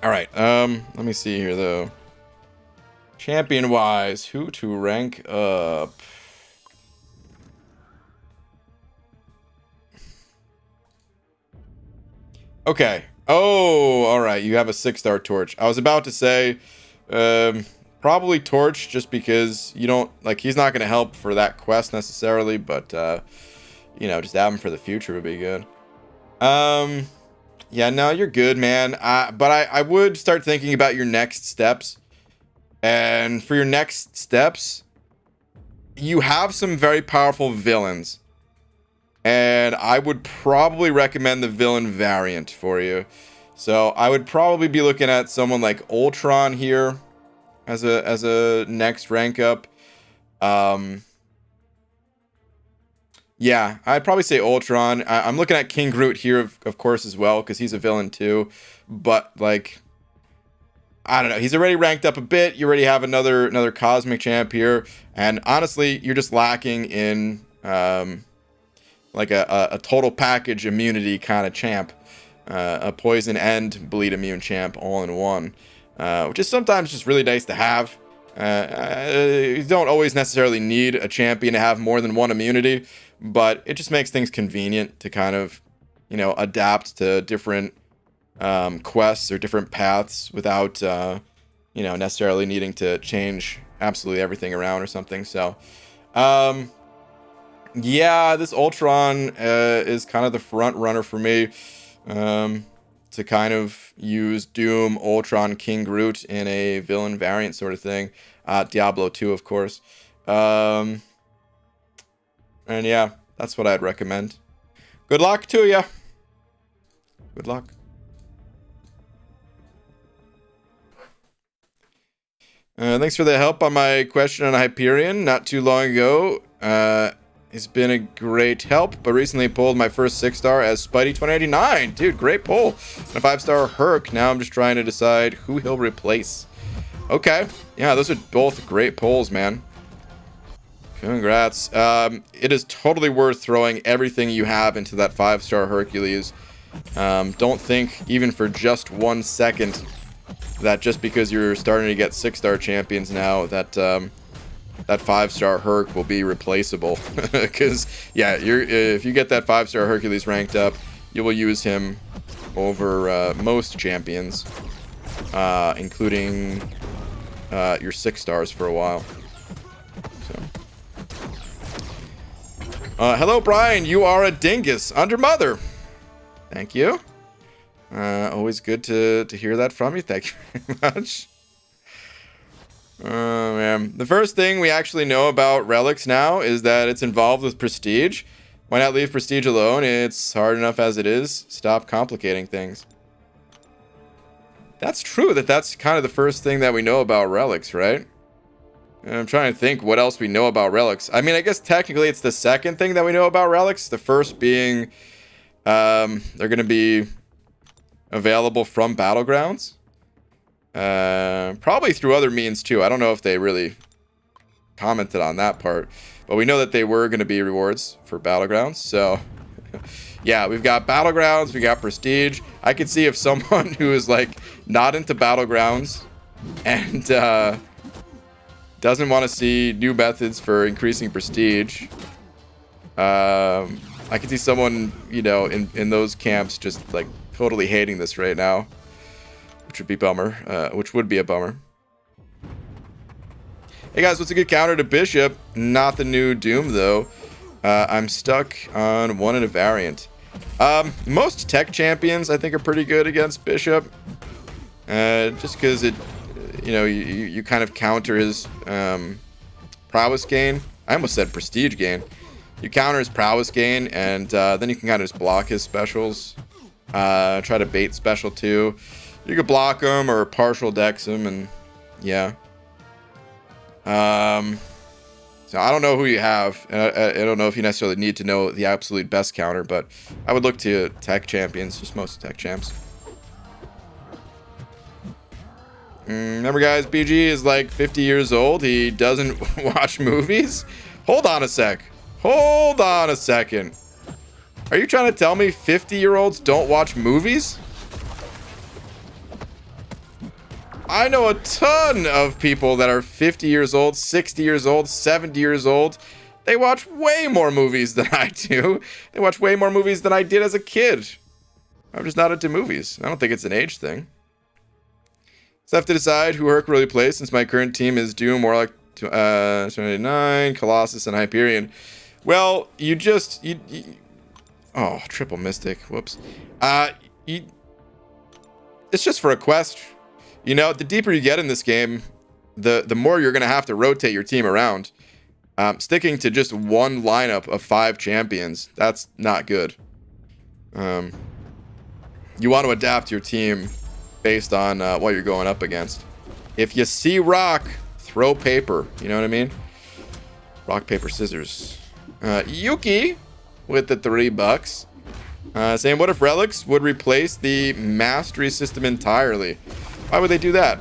All right, let me see here though. Champion wise, who to rank up? Okay. Oh, all right. You have a 6-star Torch. I was about to say, probably Torch, just because you don't like. He's not going to help for that quest necessarily, but you know, just have him for the future would be good. Yeah, no, you're good, man. But I would start thinking about your next steps. And for your next steps, you have some very powerful villains. And I would probably recommend the villain variant for you. So I would probably be looking at someone like Ultron here as a next rank up. Yeah, I'd probably say Ultron. I'm looking at King Groot here, of course, as well, because he's a villain too. But like, I don't know. He's already ranked up a bit. You already have another cosmic champ here, and honestly, you're just lacking in like a total package immunity kind of champ, a poison and bleed immune champ all in one, which is sometimes just really nice to have. You don't always necessarily need a champion to have more than one immunity, but it just makes things convenient to kind of, you know, adapt to different quests or different paths without, you know, necessarily needing to change absolutely everything around or something. So, yeah, this Ultron is kind of the front runner for me to kind of use Doom, Ultron, King Groot in a villain variant sort of thing. Diablo 2, of course. And yeah, that's what I'd recommend. Good luck to you. Good luck. Thanks for the help on my question on Hyperion not too long ago. It's been a great help, but recently pulled my first 6-star as Spidey 2089. Dude, great pull. And a 5-star Herc. Now I'm just trying to decide who he'll replace. Okay. Yeah, those are both great pulls, man. Congrats. It is totally worth throwing everything you have into that 5-star Hercules. Don't think, even for just 1 second, that just because you're starting to get 6-star champions now, that that 5-star Herc will be replaceable. Because, yeah, if you get that 5-star Hercules ranked up, you will use him over most champions, including your 6-stars for a while. So. Hello, Brian. You are a dingus under mother. Thank you. Always good to hear that from you. Thank you very much. Oh, man. The first thing we actually know about Relics now is that it's involved with Prestige. Why not leave Prestige alone? It's hard enough as it is. Stop complicating things. That's true. That's kind of the first thing that we know about Relics, right? I'm trying to think what else we know about Relics. I mean, I guess technically it's the second thing that we know about Relics. The first being they're going to be available from Battlegrounds. Probably through other means too. I don't know if they really commented on that part, but we know that they were going to be rewards for Battlegrounds. So yeah, we've got Battlegrounds, we got Prestige. I could see if someone who is like not into Battlegrounds and doesn't want to see new methods for increasing Prestige, I could see someone, you know, in those camps just like totally hating this right now. Which would be which would be a bummer. Hey guys, what's a good counter to Bishop? Not the new Doom though. I'm stuck on one in a variant. Most tech champions I think are pretty good against Bishop. Just because it, you know, you kind of counter his prowess gain. I almost said prestige gain. You counter his prowess gain, and then you can kind of just block his specials. Try to bait special too. You could block him or partial dex him, and yeah. So I don't know who you have. I don't know if you necessarily need to know the absolute best counter, but I would look to tech champions, just most tech champs. Remember, guys, BG is like 50 years old. He doesn't watch movies. Hold on a sec. Hold on a second. Are you trying to tell me 50-year-olds don't watch movies? I know a ton of people that are 50 years old, 60 years old, 70 years old. They watch way more movies than I do. They watch way more movies than I did as a kid. I'm just not into movies. I don't think it's an age thing. So I have to decide who Herc really plays, since my current team is Doom, Warlock, 29, Colossus, and Hyperion. Well, you oh, triple Mystic. Whoops. It's just for a quest. You know, the deeper you get in this game, the more you're going to have to rotate your team around. Sticking to just one lineup of 5 champions, that's not good. You want to adapt your team based on what you're going up against. If you see rock, throw paper. You know what I mean? Rock, paper, scissors. Yuki with the $3. Saying, what if relics would replace the mastery system entirely? Why would they do that?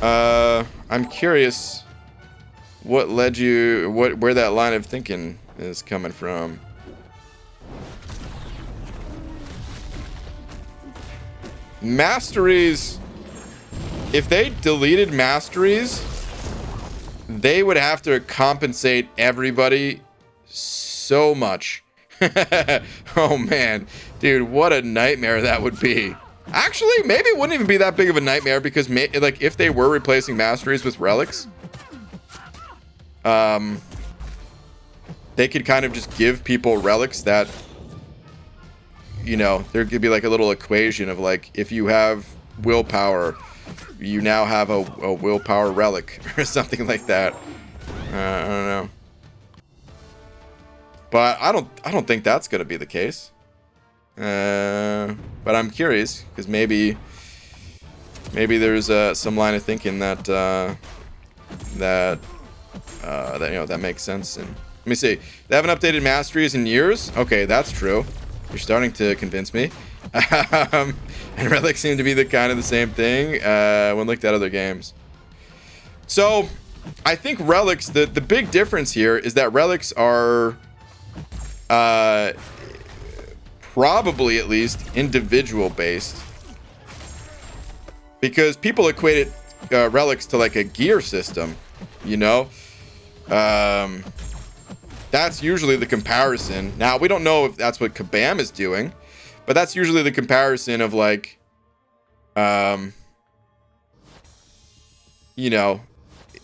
I'm curious what led you, where that line of thinking is coming from. Masteries, if they deleted masteries, they would have to compensate everybody so much. Oh man, dude, what a nightmare that would be. Actually, maybe it wouldn't even be that big of a nightmare, because like if they were replacing masteries with relics, they could kind of just give people relics that, you know, there could be like a little equation of like, if you have willpower, you now have a willpower relic or something like that. I don't know. But I don't think that's gonna be the case. But I'm curious, because maybe there's some line of thinking that that you know, that makes sense. And let me see. They haven't updated masteries in years. Okay, that's true. You're starting to convince me. And relics seem to be the kind of the same thing when looked at other games. So I think relics, the big difference here is that relics are probably at least individual based, because people equate relics to like a gear system, you know. That's usually the comparison. Now, we don't know if that's what Kabam is doing, but that's usually the comparison of like, you know,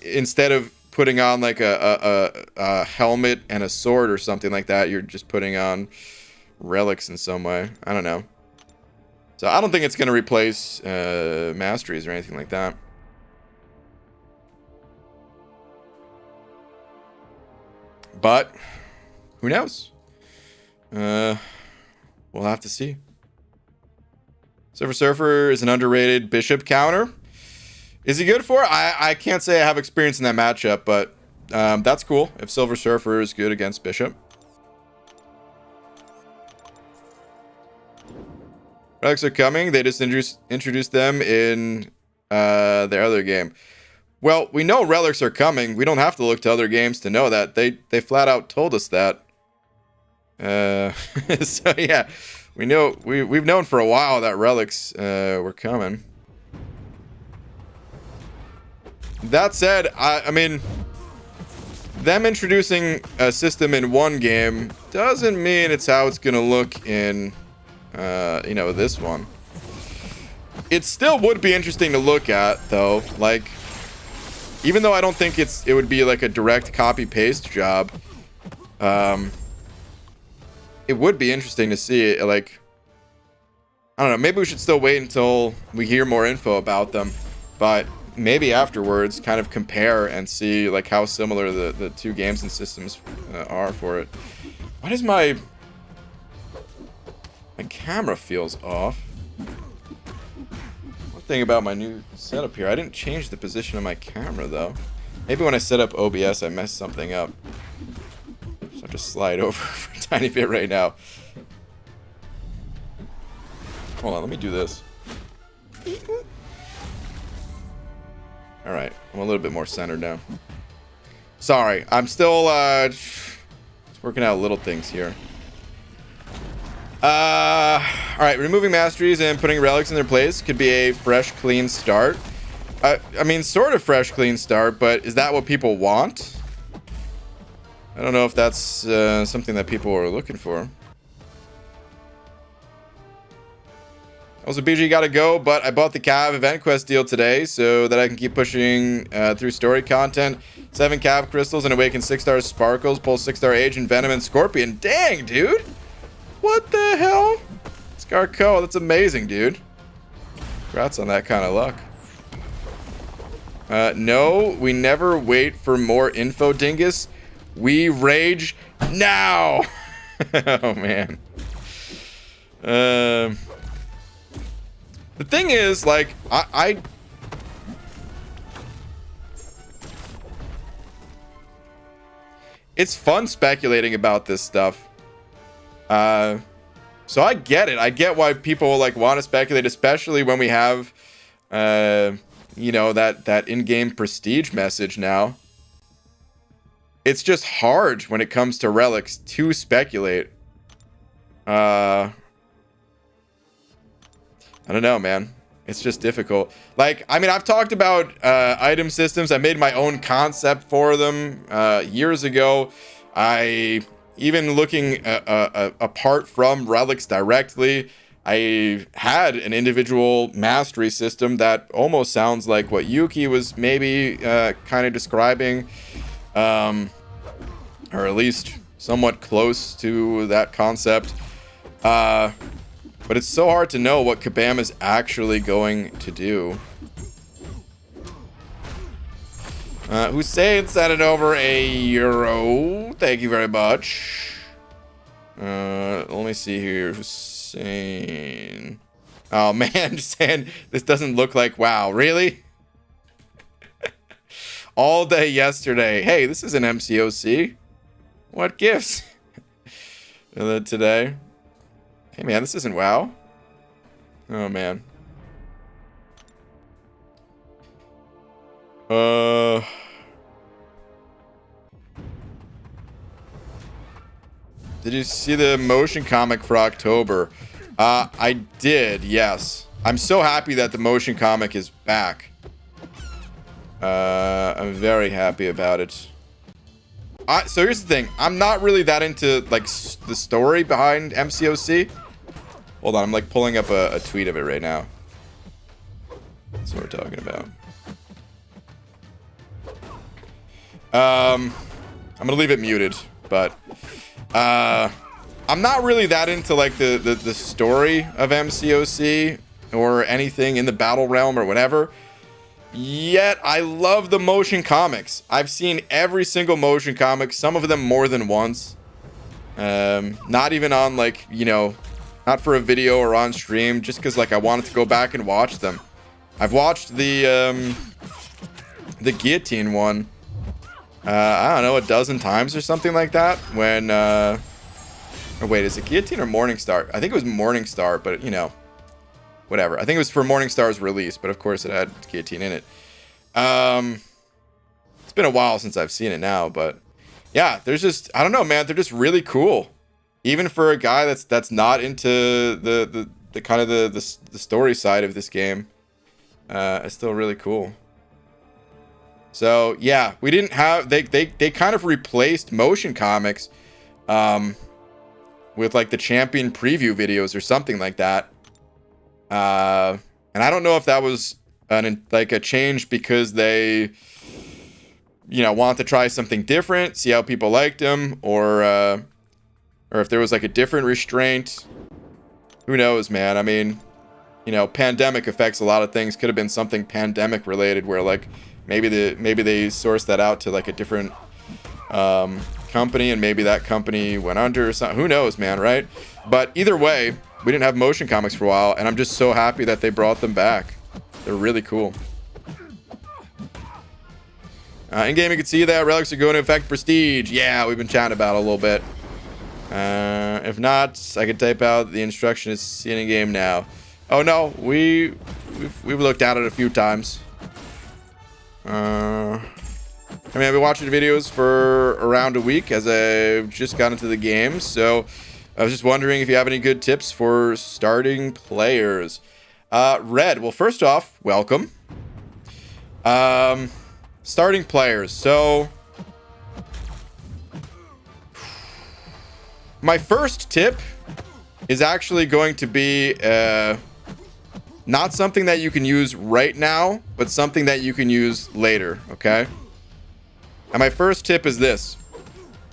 instead of putting on like a helmet and a sword or something like that, you're just putting on relics in some way. I don't know. So I don't think it's going to replace masteries or anything like that. But who knows? We'll have to see. Silver Surfer is an underrated bishop counter. Is he good for it? I can't say I have experience in that matchup, but that's cool if Silver Surfer is good against bishop. Relics are coming. They just introduced them in their other game. Well, we know relics are coming. We don't have to look to other games to know that. They flat out told us that. So yeah, we know we've known for a while that relics were coming. That said, I mean, them introducing a system in one game doesn't mean it's how it's gonna look in you know, this one. It still would be interesting to look at, though. Like, even though I don't think it would be like a direct copy paste job, it would be interesting to see it. Like, I don't know, maybe we should still wait until we hear more info about them, but maybe afterwards kind of compare and see like how similar the two games and systems are for it. Why does my camera feels off? One thing about my new setup here, I didn't change the position of my camera though. Maybe when I set up OBS I messed something up. So I have to slide over for a tiny bit right now. Hold on, let me do this. Alright, I'm a little bit more centered now. Sorry, I'm still working out little things here. Alright, removing masteries and putting relics in their place could be a fresh, clean start. I mean, sort of fresh, clean start, but is that what people want? I don't know if that's something that people are looking for. Also, BG gotta go, but I bought the Cav Event Quest deal today so that I can keep pushing through story content. 7 Cav Crystals and awaken 6-star Sparkles, pull 6-star Agent, Venom, and Scorpion. Dang, dude! What the hell? Scarco, that's amazing, dude. Congrats on that kind of luck. No, we never wait for more info, Dingus. We rage now. Oh, man. The thing is, like, it's fun speculating about this stuff. So I get it. I get why people like want to speculate, especially when we have, you know, that in-game prestige message now. It's just hard when it comes to relics to speculate. I don't know, man. It's just difficult. Like, I mean, I've talked about item systems. I made my own concept for them years ago. Even looking apart from relics directly, I had an individual mastery system that almost sounds like what Yuki was maybe kind of describing, or at least somewhat close to that concept. But it's so hard to know what Kabam is actually going to do. Hussein sent it over €1. Thank you very much. Let me see here. Hussein. Oh, man. Just saying, this doesn't look like WoW. Really? All day yesterday. Hey, this is an MCOC. What gifts? Today. Hey, man, this isn't WoW. Oh, man. Did you see the motion comic for October? I did, yes. I'm so happy that the motion comic is back. I'm very happy about it. So here's the thing. I'm not really that into, like, the story behind MCOC. Hold on, I'm, like, pulling up a tweet of it right now. That's what we're talking about. I'm gonna leave it muted, but I'm not really that into like the story of MCOC or anything in the battle realm or whatever. Yet I love the motion comics. I've seen every single motion comic, some of them more than once. Not even on like, you know, not for a video or on stream, just because like I wanted to go back and watch them. I've watched the guillotine one. I don't know, a dozen times or something like that. When, or wait, is it Guillotine or Morningstar? I think it was Morningstar, but, you know, whatever. I think it was for Morningstar's release, but of course it had Guillotine in it. It's been a while since I've seen it now, but yeah, there's just, I don't know, man, they're just really cool. Even for a guy that's not into the kind of the story side of this game, it's still really cool. So yeah, we didn't have they kind of replaced motion comics with like the champion preview videos or something like that. And I don't know if that was like a change because they, you know, want to try something different, see how people liked them, or if there was like a different restraint. Who knows, man? I mean, you know, pandemic affects a lot of things. Could have been something pandemic related where like maybe they sourced that out to like a different company, and maybe that company went under or something. Who knows, man, right? But either way, we didn't have motion comics for a while, and I'm just so happy that they brought them back. They're really cool. In game, you can see that relics are going to affect prestige. Yeah, we've been chatting about it a little bit. If not, I can type out the instruction is seen in game now. Oh no, we've looked at it a few times. I mean, I've been watching videos for around a week as I've just got into the game, so I was just wondering if you have any good tips for starting players. Red, well, first off, welcome. Starting players, so my first tip is actually going to be not something that you can use right now, but something that you can use later, okay? And my first tip is this.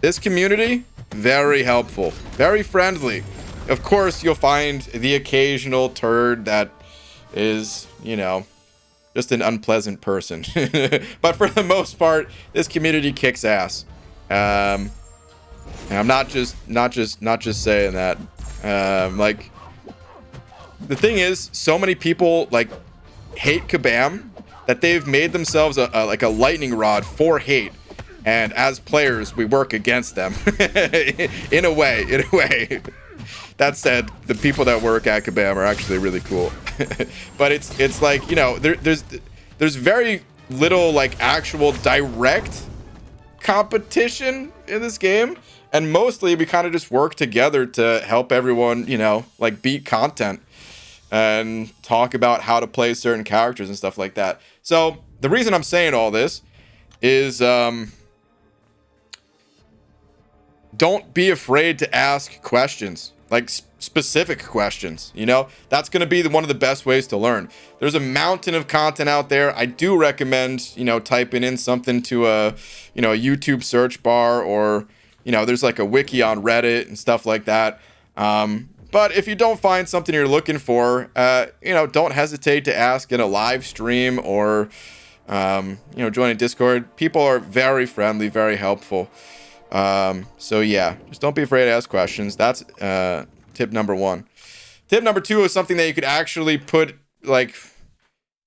This community, very helpful, very friendly. Of course, you'll find the occasional turd that is, you know, just an unpleasant person. But for the most part, this community kicks ass. And I'm not just saying that. Like, the thing is, so many people like hate Kabam that they've made themselves like a lightning rod for hate. And as players, we work against them in a way. That said, the people that work at Kabam are actually really cool. But it's like, you know, there's very little like actual direct competition in this game, and mostly we kind of just work together to help everyone, you know, like beat content and talk about how to play certain characters and stuff like that. So the reason I'm saying all this is don't be afraid to ask questions, like specific questions. You know, that's going to be one of the best ways to learn. There's a mountain of content out there. I do recommend, you know, typing in something to a, you know, a YouTube search bar, or, you know, there's like a wiki on Reddit and stuff like that. But if you don't find something you're looking for, you know, don't hesitate to ask in a live stream, or, you know, join a Discord. People are very friendly, very helpful. So yeah, just don't be afraid to ask questions. That's tip number 1. Tip number 2 is something that you could actually put like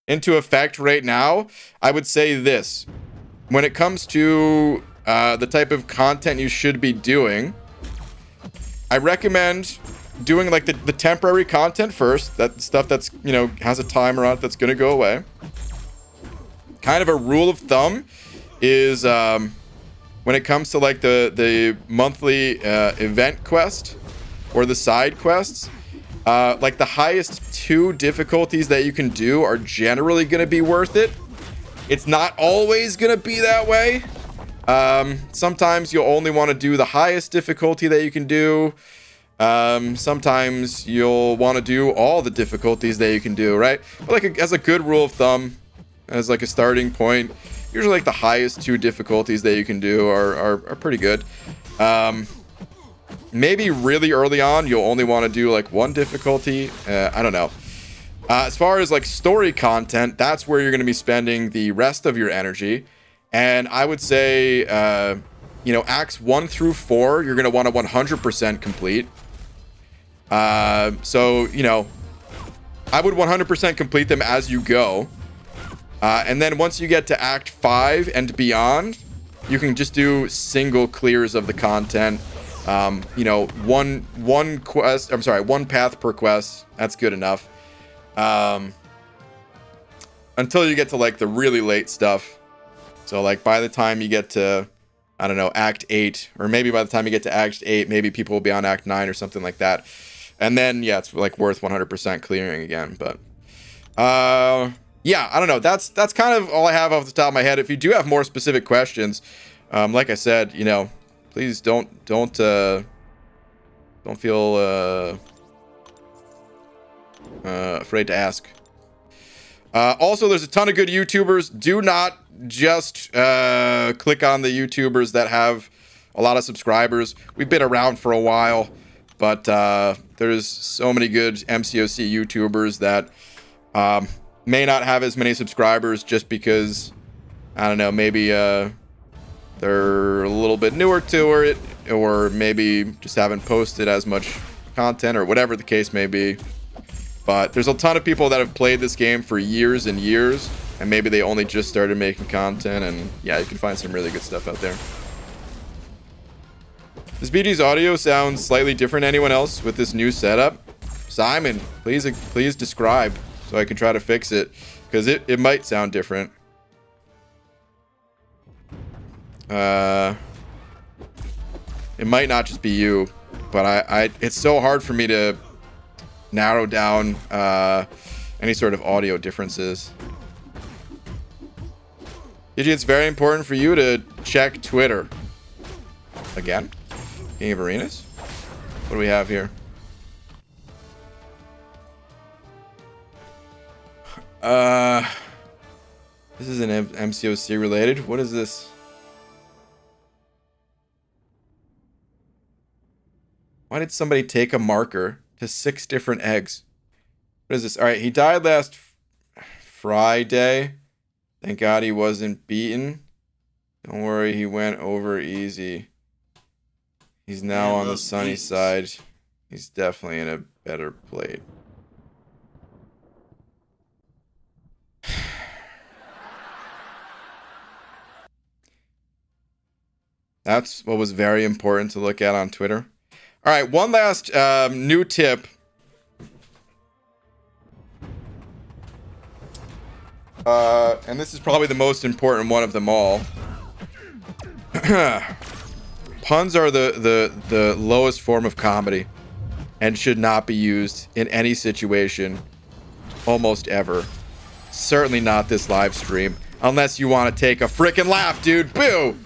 into effect right now. I would say this: when it comes to the type of content you should be doing, I recommend doing like the temporary content first, that stuff that's, you know, has a timer on it that's going to go away. Kind of a rule of thumb is when it comes to like the monthly event quest or the side quests, like the highest 2 difficulties that you can do are generally going to be worth it. It's not always going to be that way. Sometimes you'll only want to do the highest difficulty that you can do. Sometimes you'll want to do all the difficulties that you can do, right? But like as a good rule of thumb, as like a starting point, usually like the highest 2 difficulties that you can do are pretty good. Maybe really early on, you'll only want to do like 1 difficulty. I don't know. As far as like story content, that's where you're going to be spending the rest of your energy. And I would say, you know, acts 1 through 4, you're going to want to 100% complete. So, you know, I would 100% complete them as you go. And then once you get to Act 5 and beyond, you can just do single clears of the content. You know, one path per quest. That's good enough. Until you get to like the really late stuff. So like by the time you get to, I don't know, Act 8, or maybe by the time you get to Act 8, maybe people will be on Act 9 or something like that. And then, yeah, it's like worth 100% clearing again. But, yeah, I don't know. That's kind of all I have off the top of my head. If you do have more specific questions, like I said, you know, please don't feel afraid to ask. Also, there's a ton of good YouTubers. Do not just click on the YouTubers that have a lot of subscribers. We've been around for a while, but there's so many good MCOC YouTubers that may not have as many subscribers just because, I don't know, maybe they're a little bit newer to it, or maybe just haven't posted as much content, or whatever the case may be. But there's a ton of people that have played this game for years and years, and maybe they only just started making content, and yeah, you can find some really good stuff out there. Does BG's audio sound slightly different to anyone else with this new setup? Simon, please describe so I can try to fix it, because it might sound different. It might not just be you, but it's so hard for me to narrow down any sort of audio differences. Gigi, it's very important for you to check Twitter. Again? King of Arenas? What do we have here? This is an MCOC related. What is this? Why did somebody take a marker to 6 different eggs? What is this? All right, he died last Friday. Thank God he wasn't beaten. Don't worry, he went over easy. He's now on the sunny side. He's definitely in a better plate. That's what was very important to look at on Twitter. All right, one last new tip. And this is probably the most important one of them all. Puns are the lowest form of comedy and should not be used in any situation almost ever. Certainly not this live stream. Unless you want to take a freaking laugh, dude. Boo!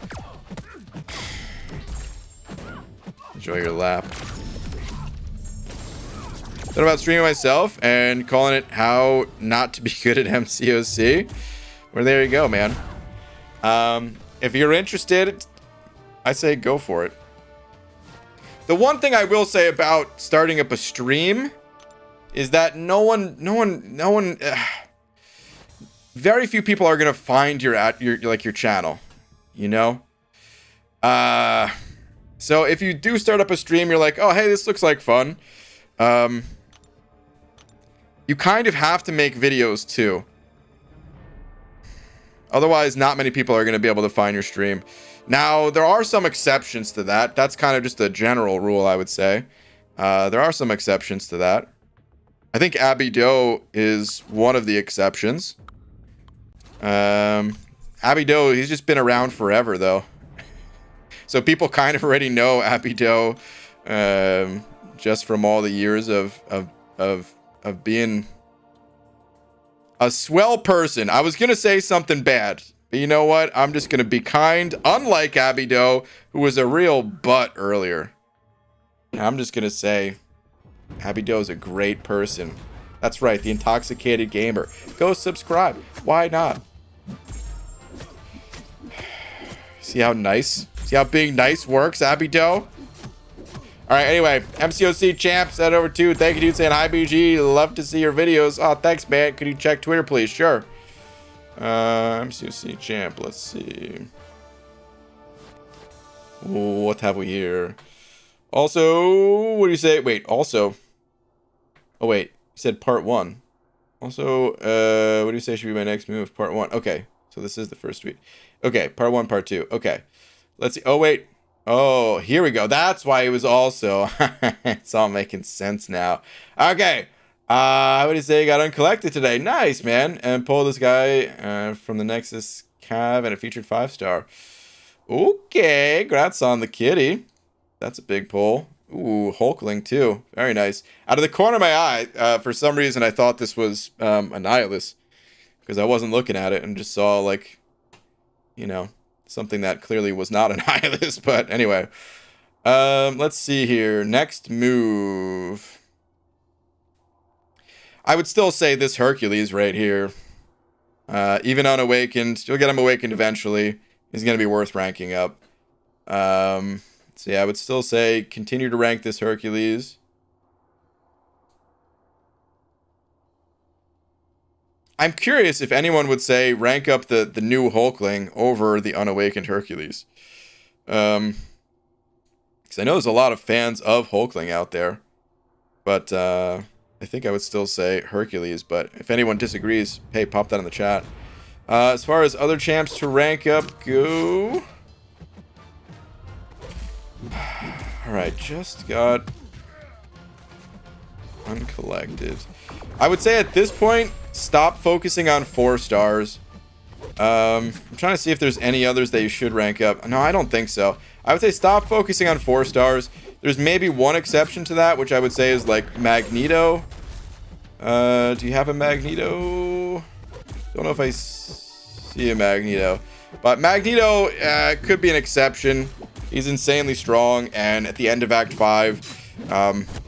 Enjoy your lap. Thought about streaming myself and calling it how not to be good at MCOC. Well, there you go, man. If you're interested, I say go for it. The one thing I will say about starting up a stream is that very few people are gonna find your channel, you know. So if you do start up a stream, you're like, oh hey, this looks like fun. You kind of have to make videos too. Otherwise, not many people are going to be able to find your stream. Now, there are some exceptions to that. That's kind of just a general rule, I would say. There are some exceptions to that. I think Abby Doe is one of the exceptions. Abby Doe, he's just been around forever, though. So people kind of already know Abby Doe just from all the years of being a swell person. I was gonna say something bad, but you know what? I'm just gonna be kind, unlike Abby Doe, who was a real butt earlier. I'm just gonna say Abby Doe is a great person. That's right, the Intoxicated Gamer. Go subscribe. Why not? See how nice? See how being nice works, Abby Doe? All right, anyway, MCOC champ said over to. Thank you, dude, saying hi, BG. Love to see your videos. Oh, thanks, man. Could you check Twitter, please? Sure. MCOC champ. Let's see. What have we here? Also, what do you say? Wait, also. Oh, wait. You said part 1. Also, what do you say should be my next move? Part 1. Okay, so this is the first tweet. Okay, part 1, part 2. Okay. Let's see. Oh, wait. Oh, here we go. That's why it was also. It's all making sense now. Okay. What do you say? Got uncollected today. Nice, man. And pull this guy from the Nexus Cav and a featured 5-star. Okay. Congrats on the kitty. That's a big pull. Ooh, Hulkling too. Very nice. Out of the corner of my eye, for some reason, I thought this was a Nihilus because I wasn't looking at it and just saw, like, you know, something that clearly was not an Nihilus, but anyway. Let's see here. Next move. I would still say this Hercules right here. Even unawakened. You'll get him awakened eventually. He's going to be worth ranking up. So yeah, I would still say continue to rank this Hercules. I'm curious if anyone would say rank up the new Hulkling over the unawakened Hercules. Because I know there's a lot of fans of Hulkling out there. But I think I would still say Hercules. But if anyone disagrees, hey, pop that in the chat. As far as other champs to rank up go... Alright, just got uncollected. I would say at this point, stop focusing on 4 stars. I'm trying to see if there's any others that you should rank up. No, I don't think so. I would say stop focusing on 4 stars. There's maybe one exception to that, which I would say is like Magneto. Do you have a Magneto? Don't know if I see a Magneto. But Magneto could be an exception. He's insanely strong, and at the end of Act 5,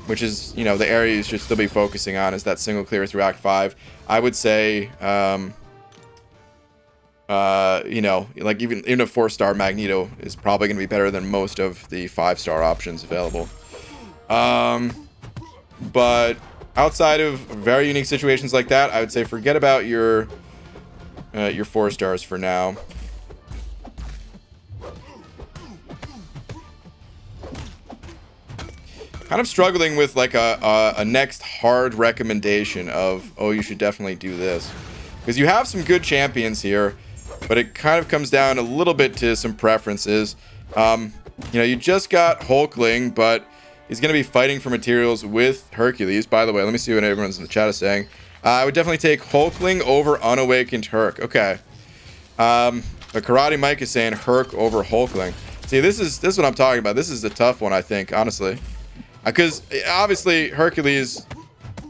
which is, you know, the area you should still be focusing on is that single clear through Act 5. I would say, you know, like even a 4-star Magneto is probably going to be better than most of the 5-star options available. But outside of very unique situations like that, I would say forget about your 4 stars for now. Kind of struggling with like a next hard recommendation of, oh, you should definitely do this, because you have some good champions here, but it kind of comes down a little bit to some preferences. You know, you just got Hulkling, but he's going to be fighting for materials with Hercules. By the way, let me see what everyone's in the chat is saying. I would definitely take Hulkling over Unawakened Herc. Okay. But Karate Mike is saying Herc over Hulkling. See, this is what I'm talking about. This is a tough one, I think, honestly. Because obviously Hercules,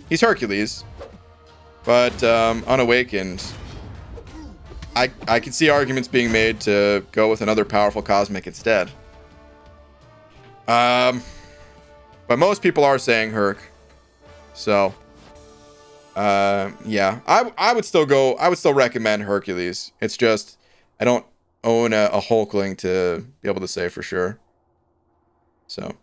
he's Hercules, but Unawakened, I can see arguments being made to go with another powerful Cosmic instead. But most people are saying Herc, so yeah, I would still recommend Hercules. It's just I don't own a Hulkling to be able to say for sure. So.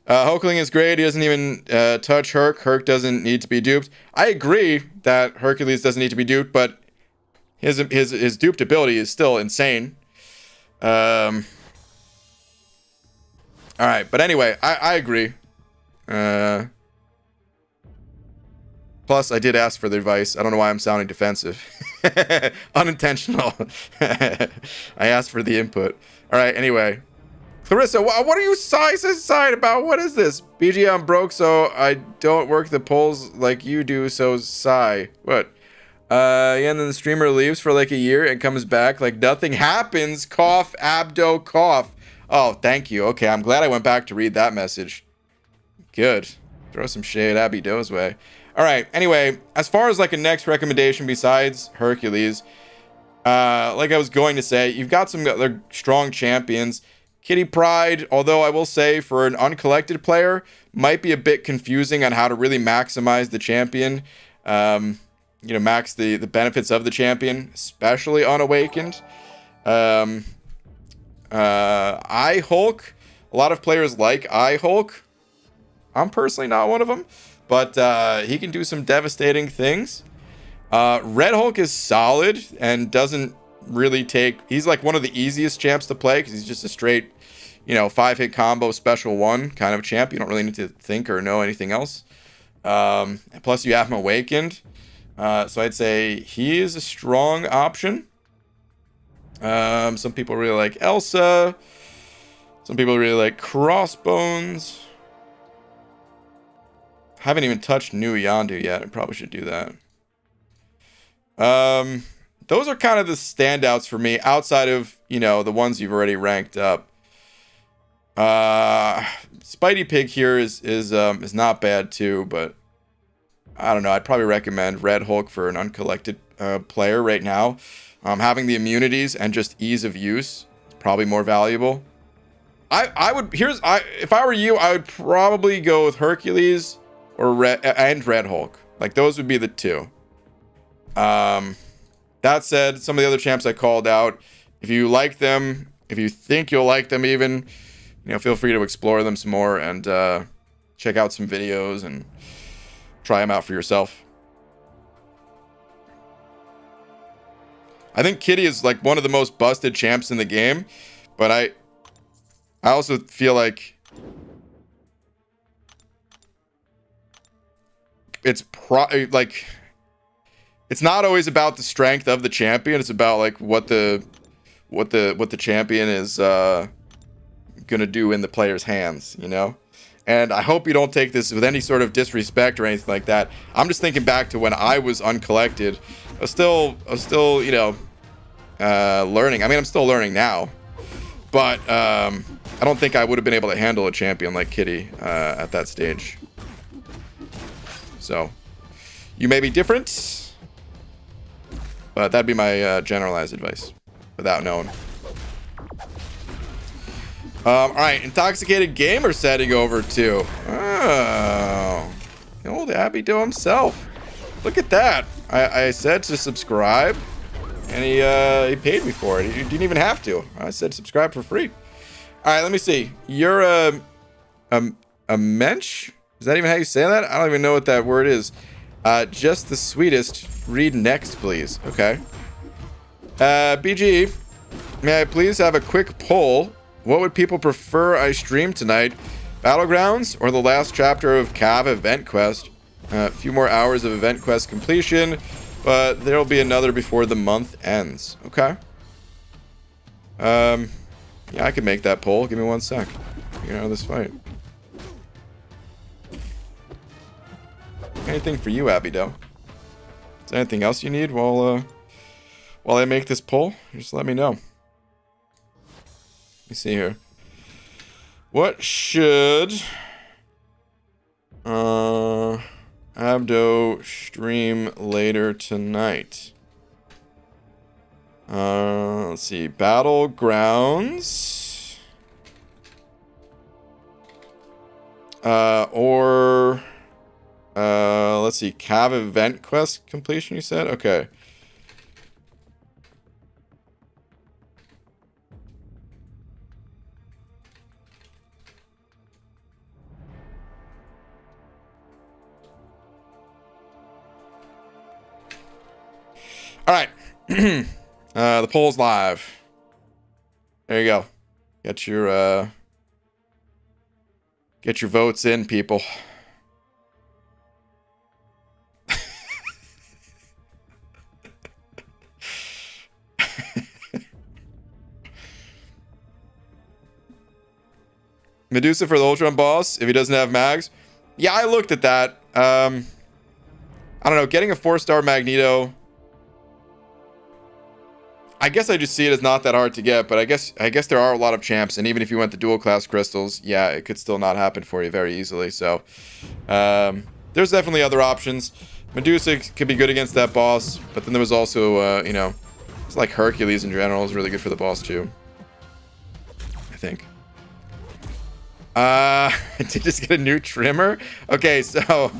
Hulkling is great. He doesn't even touch Herc. Herc doesn't need to be duped. I agree that Hercules doesn't need to be duped, but his duped ability is still insane. All right, but anyway, I agree. Plus, I did ask for the advice. I don't know why I'm sounding defensive. Unintentional. I asked for the input. All right, anyway. Clarissa, what are you sigh about? What is this? BG, I'm broke, so I don't work the polls like you do, so sigh. What? Yeah, and then the streamer leaves for like a year and comes back like nothing happens. Cough, abdo, cough. Oh, thank you. Okay, I'm glad I went back to read that message. Good. Throw some shade Abby Doe's way. All right, anyway, as far as like a next recommendation besides Hercules, like I was going to say, you've got some other strong champions. Kitty Pryde, although I will say for an uncollected player, might be a bit confusing on how to really maximize the champion. You know, max the benefits of the champion, especially Unawakened. I-Hulk, a lot of players like I-Hulk. I'm personally not one of them, but he can do some devastating things. Red Hulk is solid and doesn't really take, he's like one of the easiest champs to play because he's just a straight, you know, 5-hit combo special one kind of champ. You don't really need to think or know anything else. Plus you have him Awakened, so I'd say he is a strong option. Some people really like Elsa, some people really like Crossbones. Haven't even touched New Yondu yet. I probably should do that. Those are kind of the standouts for me outside of, you know, the ones you've already ranked up. Spidey Pig here is not bad too, but I don't know. I'd probably recommend Red Hulk for an uncollected player right now. Having the immunities and just ease of use is probably more valuable. If I were you, I would probably go with Hercules or Red Hulk. Like those would be the two. That said, some of the other champs I called out, if you like them, if you think you'll like them even, you know, feel free to explore them some more and check out some videos and try them out for yourself. I think Kitty is like one of the most busted champs in the game, but I also feel like it's it's not always about the strength of the champion. It's about like what the champion is gonna do in the player's hands, you know. And I hope you don't take this with any sort of disrespect or anything like that. I'm just thinking back to when I was uncollected. I was still, you know, learning. I mean, I'm still learning now, but I don't think I would have been able to handle a champion like Kitty at that stage. So you may be different. But that'd be my generalized advice, without knowing. All right, Intoxicated Gamer setting over to. Oh, the old Abby Doe himself. Look at that. I said to subscribe, and he paid me for it. He didn't even have to. I said subscribe for free. All right, let me see. You're a mensch? Is that even how you say that? I don't even know what that word is. Just the sweetest. Read next, please. Okay. BG, may I please have a quick poll? What would people prefer I stream tonight? Battlegrounds or the last chapter of Cav Event Quest? A few more hours of Event Quest completion, but there'll be another before the month ends. Okay. Yeah, I can make that poll. Give me 1 sec. Get out of this fight. Anything for you, Abido? Is there anything else you need while I make this poll? Just let me know. Let me see here. What should Abdo stream later tonight? Let's see. Battlegrounds. Let's see. Cav Event Quest completion, you said? Okay. All right. The poll's live. There you go. Get your votes in, people. Medusa for the Ultron boss if he doesn't have mags. Yeah, I looked at that. I don't know. Getting a 4-star Magneto. I guess I just see it as not that hard to get, but I guess there are a lot of champs, and even if you went the dual class crystals, yeah, it could still not happen for you very easily. So there's definitely other options. Medusa could be good against that boss, but then there was also you know, it's like Hercules in general is really good for the boss too, I think. Did just get a new trimmer? Okay, so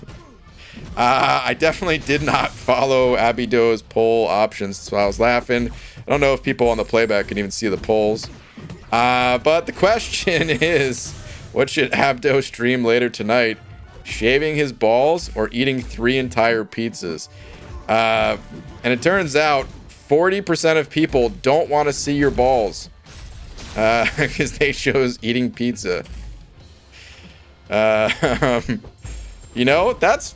I definitely did not follow Abido's poll options, so I was laughing. I don't know if people on the playback can even see the polls. But the question is, what should Abdo stream later tonight? Shaving his balls or eating 3 entire pizzas? And it turns out 40% of people don't want to see your balls because they chose eating pizza. You know, that's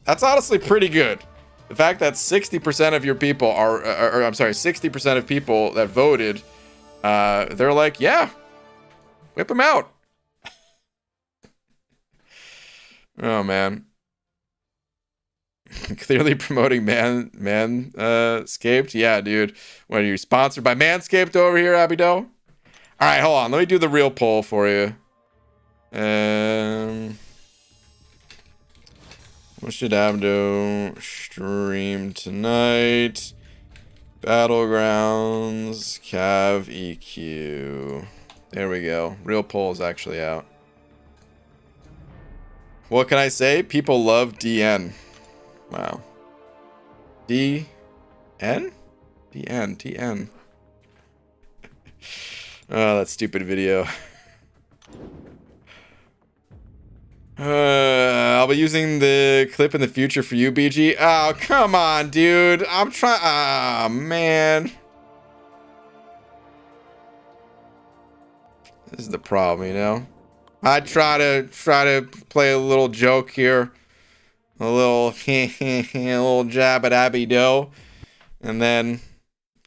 honestly pretty good. The fact that 60% of your people or I'm sorry, 60% of people that voted, they're like, yeah, whip them out. Oh man. Clearly promoting Manscaped. Yeah, dude. What are you sponsored by Manscaped over here, Abido? All right, hold on. Let me do the real poll for you. What should Abdo stream tonight? Battlegrounds, Cav EQ. There we go. Real poll is actually out. What can I say? People love DN. Wow. DN? TN. Oh, that stupid video. I'll be using the clip in the future for you, BG. Oh, come on, dude. I'm trying. Ah, man. This is the problem, you know. I try to play a little joke here, a little jab at Abido, and then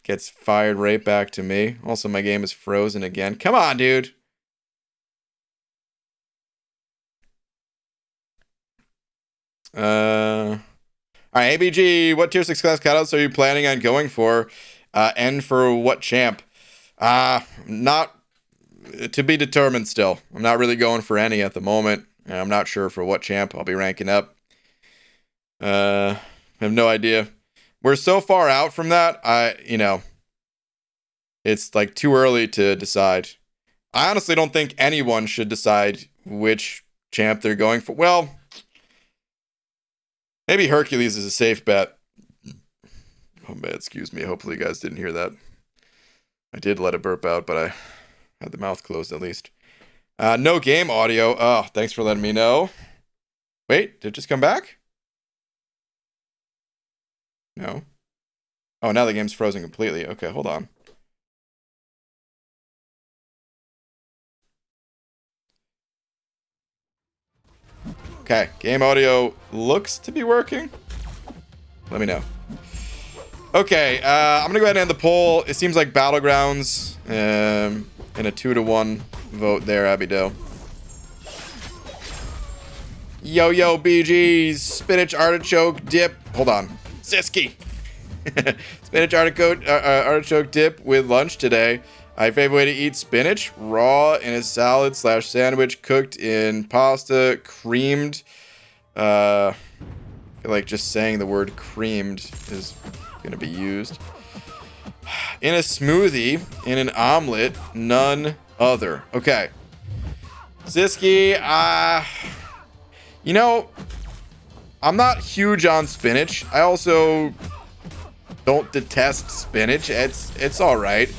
gets fired right back to me. Also, my game is frozen again. Come on, dude. All right, ABG, what tier 6 class cutouts are you planning on going for? And for what champ? Not to be determined still. I'm not really going for any at the moment. I'm not sure for what champ I'll be ranking up. I have no idea. We're so far out from that, you know, it's like too early to decide. I honestly don't think anyone should decide which champ they're going for. Well, maybe Hercules is a safe bet. Oh man, excuse me. Hopefully you guys didn't hear that. I did let it burp out, but I had the mouth closed at least. No game audio. Oh, thanks for letting me know. Wait, did it just come back? No. Oh, now the game's frozen completely. Okay, hold on. Okay, game audio looks to be working. Let me know. Okay, I'm gonna go ahead and end the poll. It seems like Battlegrounds in a 2-to-1 vote there, Abido. Yo, BGs, spinach artichoke dip. Hold on. Siski. Spinach artichoke dip with lunch today. My favorite way to eat spinach, raw in a salad / sandwich, cooked in pasta, creamed. I feel like just saying the word creamed is gonna be used. In a smoothie, in an omelet, none other. Okay. Siski, you know, I'm not huge on spinach. I also don't detest spinach. It's all right.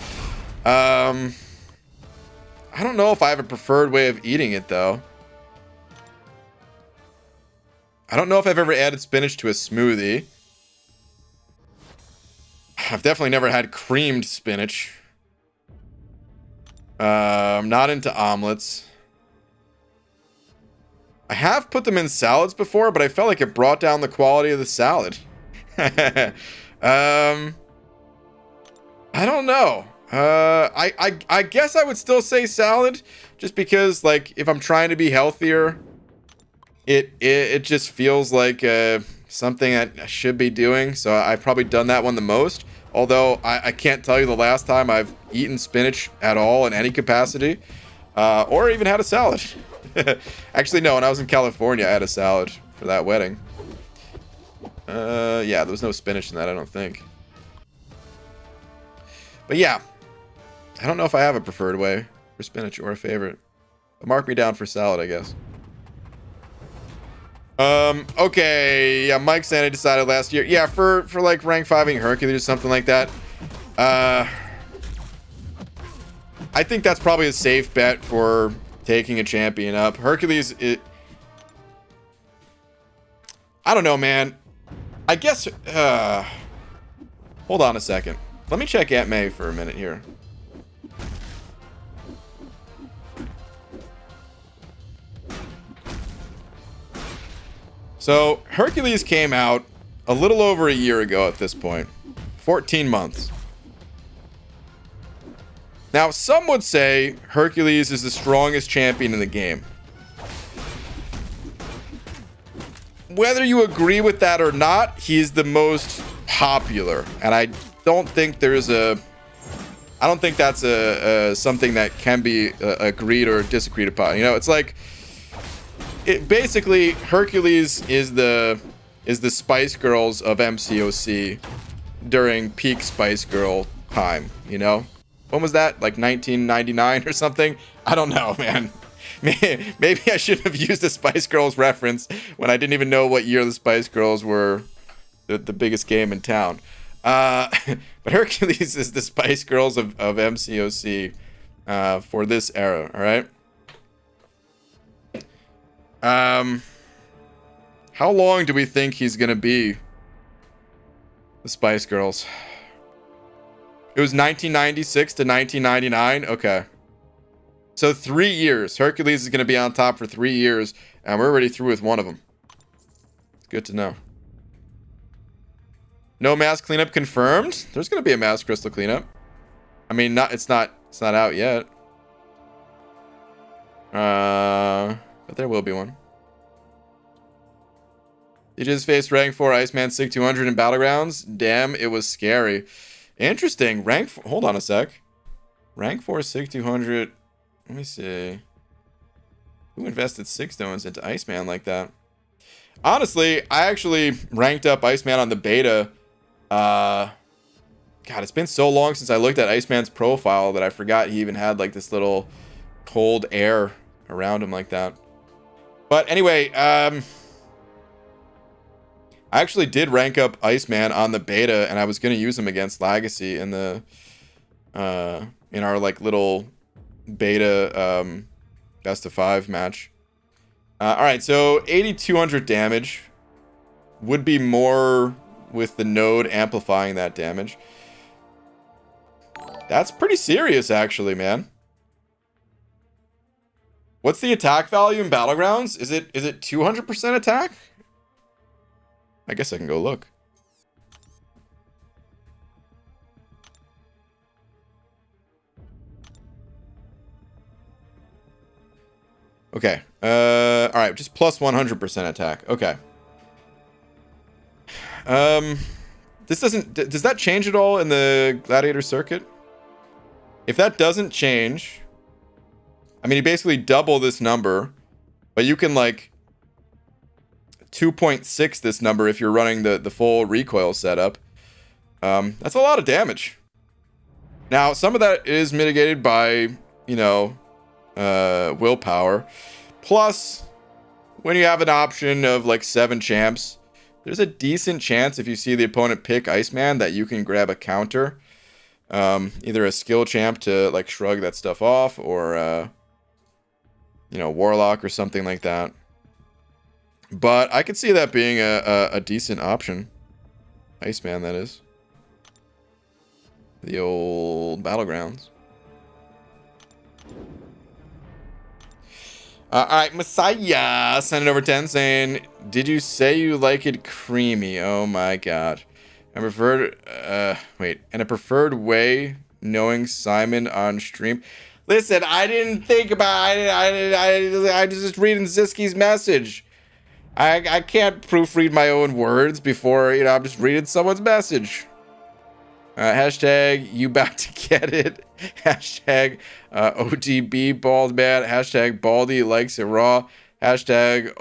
I don't know if I have a preferred way of eating it though. I don't know if I've ever added spinach to a smoothie. I've definitely never had creamed spinach. I'm not into omelets. I have put them in salads before, but I felt like it brought down the quality of the salad. I don't know. I guess I would still say salad, just because like if I'm trying to be healthier, it just feels like something that I should be doing. So I've probably done that one the most. Although I can't tell you the last time I've eaten spinach at all in any capacity, or even had a salad. Actually, no. When I was in California, I had a salad for that wedding. Yeah, there was no spinach in that, I don't think. But yeah, I don't know if I have a preferred way for spinach or a favorite. But mark me down for salad, I guess. Okay, yeah, Mike Santa decided last year. Yeah, for like rank 5ing Hercules or something like that. I think that's probably a safe bet for taking a champion up. Hercules, I don't know, man. I guess, hold on a second. Let me check Aunt May for a minute here. So, Hercules came out a little over a year ago at this point. 14 months. Now, some would say Hercules is the strongest champion in the game. Whether you agree with that or not, he's the most popular. And I don't think there's a... I don't think that's something that can be agreed or disagreed upon. You know, it's like... basically, Hercules is the Spice Girls of MCOC during peak Spice Girl time, you know? When was that? Like 1999 or something? I don't know, man. Maybe I shouldn't have used a Spice Girls reference when I didn't even know what year the Spice Girls were the biggest game in town. But Hercules is the Spice Girls of MCOC for this era, all right? How long do we think he's gonna be the Spice Girls? It was 1996 to 1999. Okay, so 3 years. Hercules is gonna be on top for 3 years, and we're already through with one of them. It's good to know. No mass cleanup confirmed. There's gonna be a mass crystal cleanup. I mean, it's not out yet. But there will be one. You just faced rank 4 Iceman Sig 200 in Battlegrounds. Damn, it was scary. Interesting. Hold on a sec. Rank 4 Sig 200. Let me see. Who invested 6 stones into Iceman like that? Honestly, I actually ranked up Iceman on the beta. God, it's been so long since I looked at Iceman's profile that I forgot he even had like this little cold air around him like that. But anyway, I actually did rank up Iceman on the beta, and I was gonna use him against Legacy in the in our like little beta best of 5 match. All right, so 8,200 damage would be more with the node amplifying that damage. That's pretty serious, actually, man. What's the attack value in Battlegrounds? Is it 200% attack? I guess I can go look. Okay. All right, just plus 100% attack. Okay. This doesn't... Does that change at all in the Gladiator circuit? If that doesn't change... I mean, you basically double this number, but you can, like, 2.6 this number if you're running the full recoil setup. That's a lot of damage. Now, some of that is mitigated by, you know, willpower. Plus, when you have an option of, like, 7 champs, there's a decent chance if you see the opponent pick Iceman that you can grab a counter. Either a skill champ to, like, shrug that stuff off, or... you know, Warlock or something like that. But I could see that being a decent option. Iceman, that is. The old Battlegrounds. Alright, Messiah sent it over 10 saying, did you say you like it creamy? Oh my god. I preferred, and a preferred way knowing Simon on stream. Listen, I didn't think about it. I just reading Ziski's message. I can't proofread my own words before, you know, I'm just reading someone's message. Hashtag you about to get it. Hashtag ODB bald man. Hashtag Baldy likes it raw. Hashtag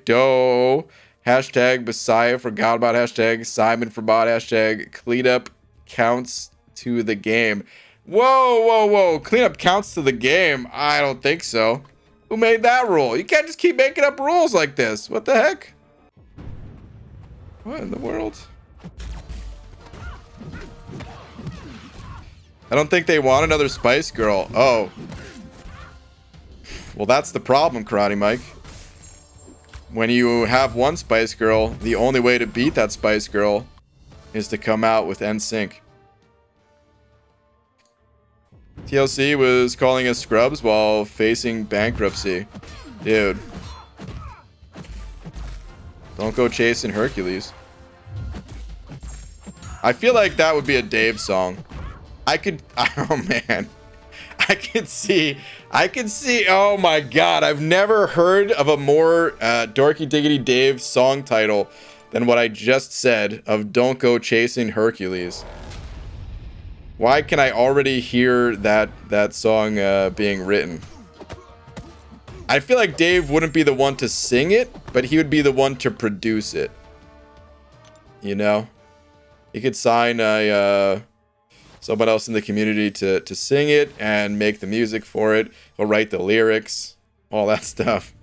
dough. Hashtag Messiah forgot about. Hashtag Simon forgot. Hashtag cleanup counts to the game. Whoa. Cleanup counts to the game. I don't think so. Who made that rule? You can't just keep making up rules like this. What the heck? What in the world? I don't think they want another Spice Girl. Oh. Well, that's the problem, Karate Mike. When you have one Spice Girl, the only way to beat that Spice Girl is to come out with NSYNC. TLC was calling us scrubs while facing bankruptcy. Dude. Don't go chasing Hercules. I feel like that would be a Dave song. Oh man. I could see, oh my god, I've never heard of a more Dorky Diggity Dave song title than what I just said of Don't Go Chasing Hercules. Why can I already hear that song being written? I feel like Dave wouldn't be the one to sing it, but he would be the one to produce it. You know? He could sign someone else in the community to sing it and make the music for it. He'll write the lyrics, all that stuff.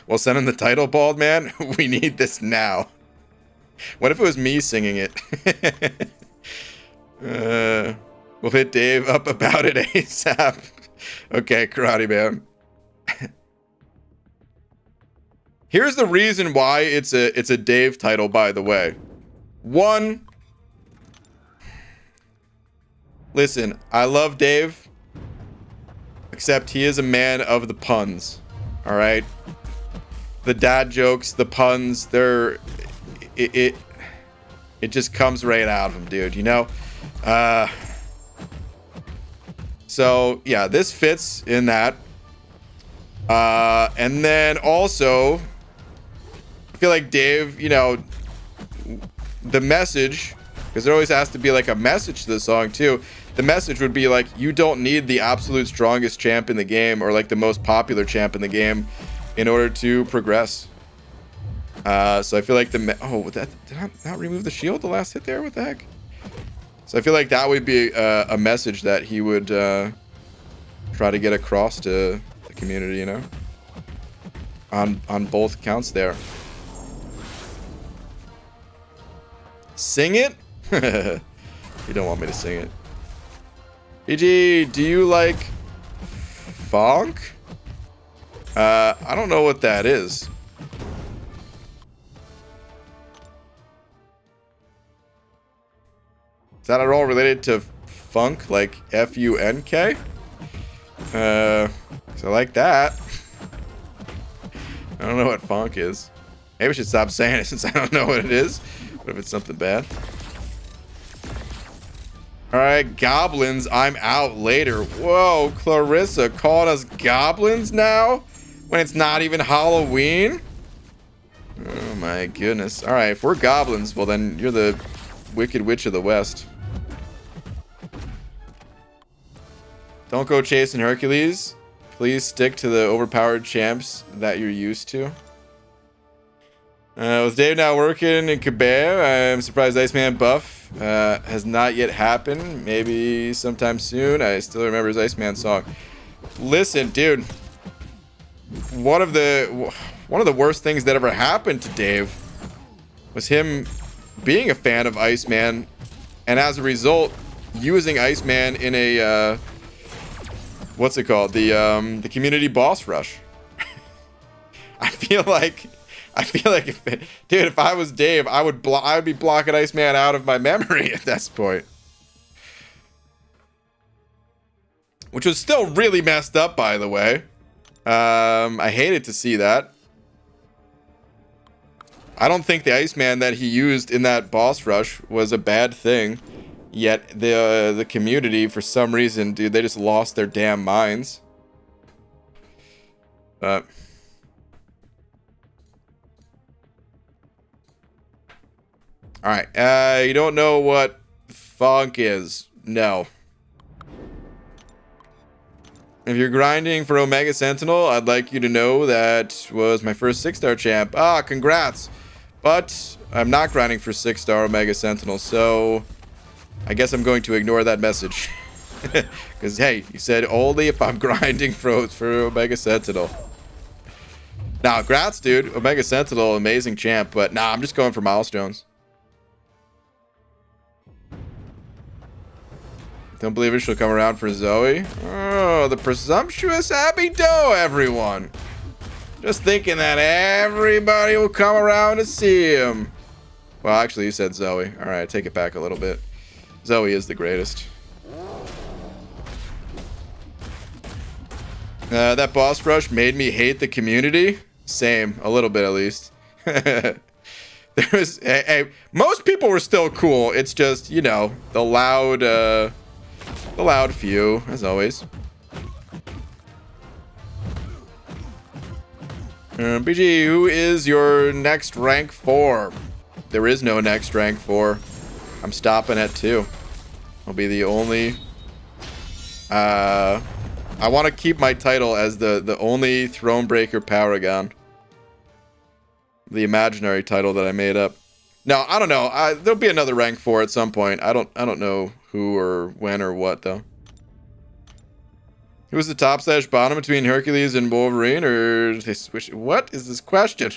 Well, send him the title, bald man. We need this now. What if it was me singing it? We'll hit Dave up about it ASAP. Okay, Karate Man. Here's the reason why it's a Dave title, by the way. One, listen, I love Dave, except he is a man of the puns. All right, the dad jokes, the puns, it just comes right out of him, dude, you know? So yeah, this fits in that. And then also, I feel like Dave, you know, the message, because there always has to be like a message to the song too. The message would be like, you don't need the absolute strongest champ in the game or like the most popular champ in the game in order to progress. So I feel like did I not remove the shield the last hit there? What the heck? So I feel like that would be a message that he would try to get across to the community, you know, on both counts there. Sing it? You don't want me to sing it. BG, do you like Fonk? I don't know what that is. Is that at all related to funk, like F-U-N-K? So like that. I don't know what funk is. Maybe I should stop saying it since I don't know what it is. What if it's something bad? Alright, goblins, I'm out later. Whoa, Clarissa calling us goblins now? When it's not even Halloween? Oh my goodness. Alright, if we're goblins, well then you're the Wicked Witch of the West. Don't go chasing Hercules. Please stick to the overpowered champs that you're used to. With Dave now working in Kabam, I'm surprised Iceman buff has not yet happened. Maybe sometime soon. I still remember his Iceman song. Listen, dude. One of the worst things that ever happened to Dave was him being a fan of Iceman, and as a result, using Iceman in a what's it called? The community boss rush. I feel like if I was Dave, I would be blocking Iceman out of my memory at this point. Which was still really messed up, by the way. I hated to see that. I don't think the Iceman that he used in that boss rush was a bad thing. Yet the community, for some reason, dude, they just lost their damn minds. But all right, you don't know what funk is? No. If you're grinding for Omega Sentinel, I'd like you to know that was my first 6-star champ. Ah, congrats. But I'm not grinding for 6-star Omega Sentinel, so I guess I'm going to ignore that message. Because, hey, you said only if I'm grinding for Omega Sentinel. Now, congrats, dude. Omega Sentinel, amazing champ. But, nah, I'm just going for milestones. Don't believe it, she'll come around for Zoe. Oh, the presumptuous Abby Doe, everyone. Just thinking that everybody will come around to see him. Well, actually, you said Zoe. All right, take it back a little bit. Zoe is the greatest. That boss rush made me hate the community. Same, a little bit at least. There was, most people were still cool. It's just, you know, the loud few, as always. BG, who is your next rank 4? There is no next rank 4. I'm stopping at 2. I'll be the only. I want to keep my title as the only Thronebreaker Paragon. The imaginary title that I made up. No, I don't know. There'll be another rank 4 at some point. I don't know who or when or what though. Who's the top / bottom between Hercules and Wolverine, or they switch? What is this question?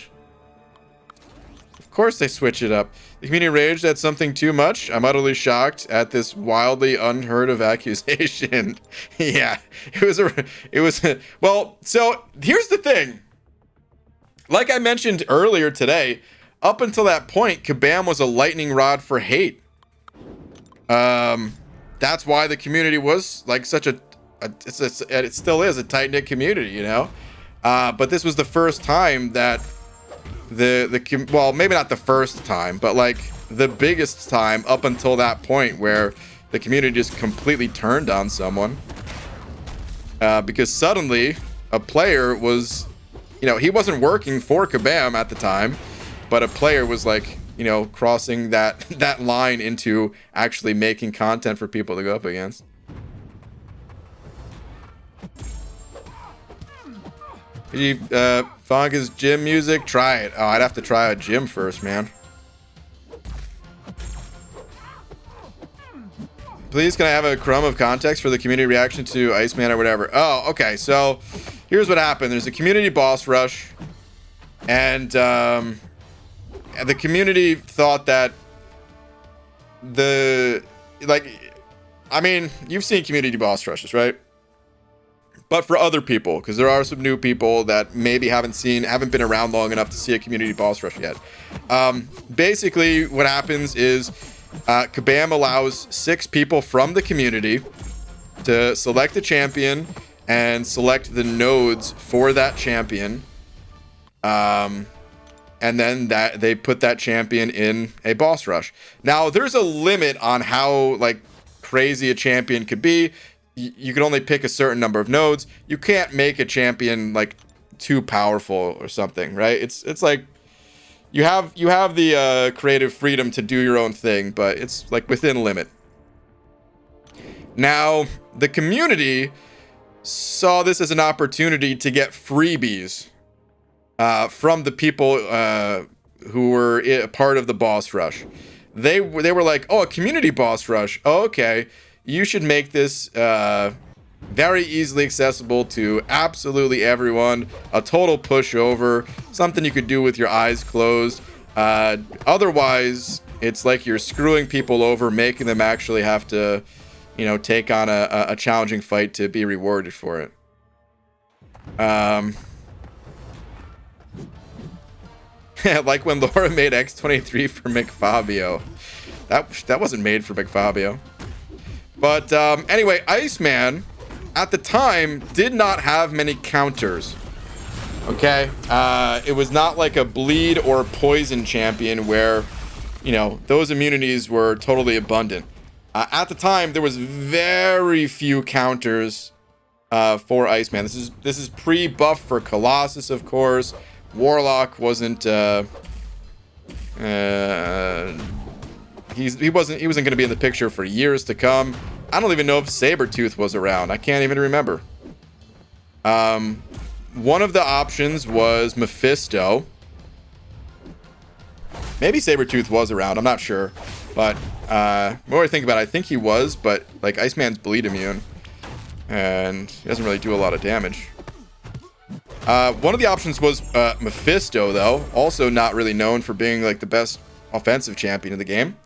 Of course they switch it up. The community raged at something too much. I'm utterly shocked at this wildly unheard of accusation. Yeah, it was. Well, so here's the thing. Like I mentioned earlier today, up until that point, Kabam was a lightning rod for hate. That's why the community was like such it still is a tight-knit community, you know. But this was the first time that well, maybe not the first time, but like the biggest time up until that point where the community just completely turned on someone. Because suddenly a player was, you know, he wasn't working for Kabam at the time, but a player was like, you know, crossing that line into actually making content for people to go up against. Funk is gym music. Try it. Oh, I'd have to try a gym first, man. Please, can I have a crumb of context for the community reaction to Iceman or whatever? Oh, okay. So here's what happened. There's a community boss rush, and the community thought that I mean, you've seen community boss rushes, right? but for other people, because there are some new people that maybe haven't been around long enough to see a community boss rush yet. Basically, what happens is Kabam allows 6 people from the community to select a champion and select the nodes for that champion. And then they put that champion in a boss rush. Now, there's a limit on how like crazy a champion could be. You can only pick a certain number of nodes. You can't make a champion like too powerful or something, right? It's like you have the creative freedom to do your own thing, but it's like within limit. Now, the community saw this as an opportunity to get freebies from the people who were a part of the boss rush. They were like, oh, a community boss rush. Oh, okay. You should make this very easily accessible to absolutely everyone. A total pushover. Something you could do with your eyes closed. Otherwise, it's like you're screwing people over, making them actually have to, you know, take on a challenging fight to be rewarded for it. Like when Laura made X23 for McFabio. That wasn't made for McFabio. But anyway, Iceman at the time did not have many counters. Okay, it was not like a bleed or poison champion where, you know, those immunities were totally abundant. At the time, there was very few counters for Iceman. This is pre-buff for Colossus, of course. Warlock wasn't. He wasn't going to be in the picture for years to come. I don't even know if Sabretooth was around. I can't even remember. One of the options was Mephisto. Maybe Sabretooth was around. I'm not sure. But the more I think about it, I think he was. But like Iceman's bleed immune. And he doesn't really do a lot of damage. One of the options was Mephisto, though. Also not really known for being like the best offensive champion in the game.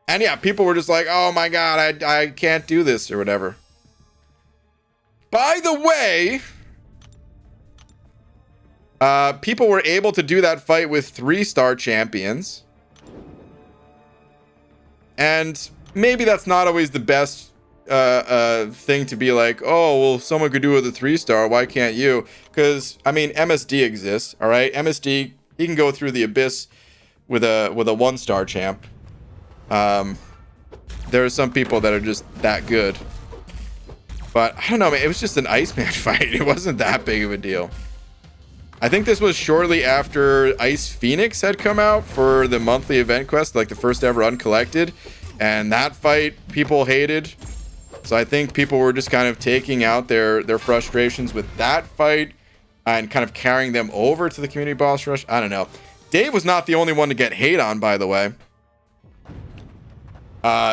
And yeah, people were just like, oh my god, I can't do this or whatever. By the way, people were able to do that fight with 3-star champions. And maybe that's not always the best thing to be like, oh, well, someone could do it with a 3-star. Why can't you? Because, I mean, MSD exists, all right? MSD, he can go through the abyss with a 1-star champ. There are some people that are just that good. But, I don't know, man. It was just an Iceman fight. It wasn't that big of a deal. I think this was shortly after Ice Phoenix had come out for the monthly event quest, like the first ever uncollected. And that fight, people hated. So I think people were just kind of taking out their frustrations with that fight and kind of carrying them over to the community boss rush. I don't know. Dave was not the only one to get hate on, by the way.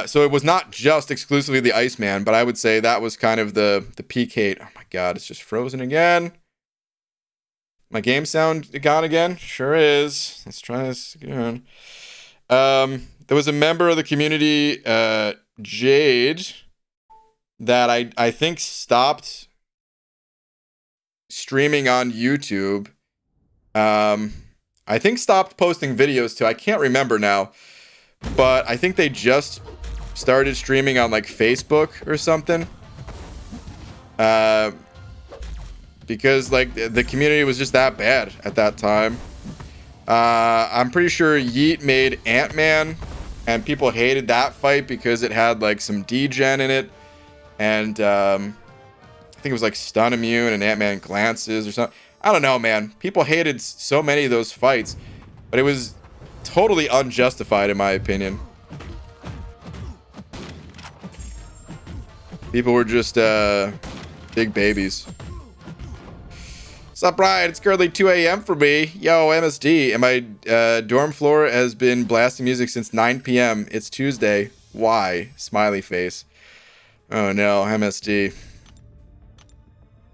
So it was not just exclusively the Iceman, but I would say that was kind of the peak hate. Oh my god, it's just frozen again. My game sound gone again? Sure is. Let's try this again. There was a member of the community, Jade, that I think stopped streaming on YouTube. I think stopped posting videos too. I can't remember now. But I think they just started streaming on like Facebook or something. Because like the community was just that bad at that time. I'm pretty sure Yeet made Ant-Man and people hated that fight because it had like some degen in it. And I think it was like stun immune and Ant-Man glances or something. I don't know, man. People hated so many of those fights, but it was totally unjustified in my opinion. People were just big babies. Sup, Brian? It's currently 2 a.m. for me. Yo, MSD. And my dorm floor has been blasting music since 9 p.m. It's Tuesday. Why? Smiley face. Oh no, MSD.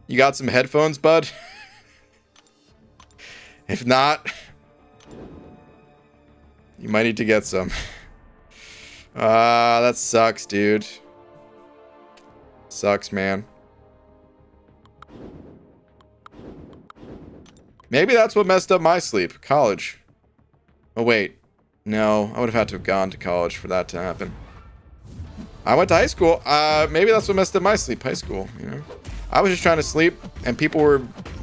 You got some headphones, bud? If not, you might need to get some. That sucks, dude. Sucks, man. Maybe that's what messed up my sleep. College. Oh, wait. No, I would have had to have gone to college for that to happen. I went to high school. Maybe that's what messed up my sleep. High school, you know? I was just trying to sleep, and people were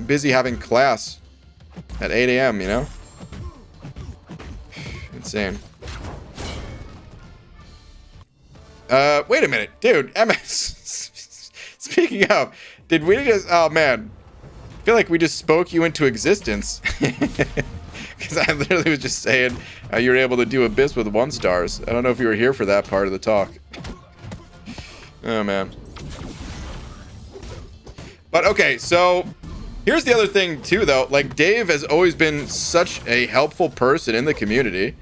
busy having class at 8 a.m., you know? Insane. Wait a minute. Dude, MS. Speaking of, did we just... Oh, man. I feel like we just spoke you into existence. Because I literally was just saying you were able to do Abyss with 1 stars. I don't know if you were here for that part of the talk. Oh, man. But, okay, so... Here's the other thing, too, though. Like, Dave has always been such a helpful person in the community.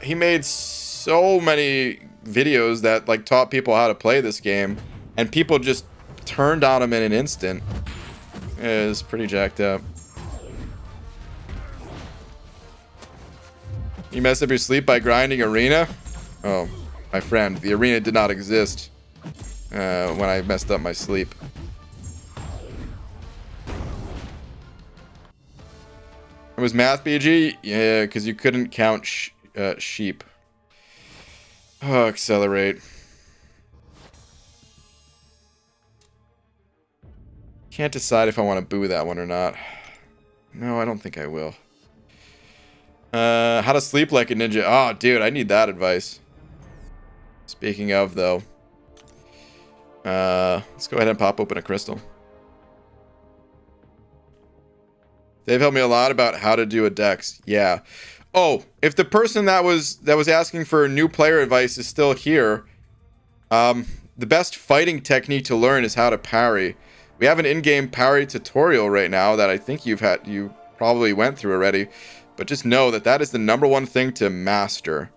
He made so many videos that, like, taught people how to play this game. And people just turned on him in an instant. It was pretty jacked up. You messed up your sleep by grinding arena? Oh, my friend, the arena did not exist when I messed up my sleep. It was math BG? Yeah, because you couldn't count sheep. Oh, accelerate. Can't decide if I want to boo that one or not. No, I don't think I will. How to sleep like a ninja. Oh, dude, I need that advice. Speaking of, though. Let's go ahead and pop open a crystal. They've helped me a lot about how to do a dex. Yeah. Oh, if the person that was asking for new player advice is still here, the best fighting technique to learn is how to parry. We have an in-game parry tutorial right now that I think you probably went through already, but just know that that is the #1 thing to master.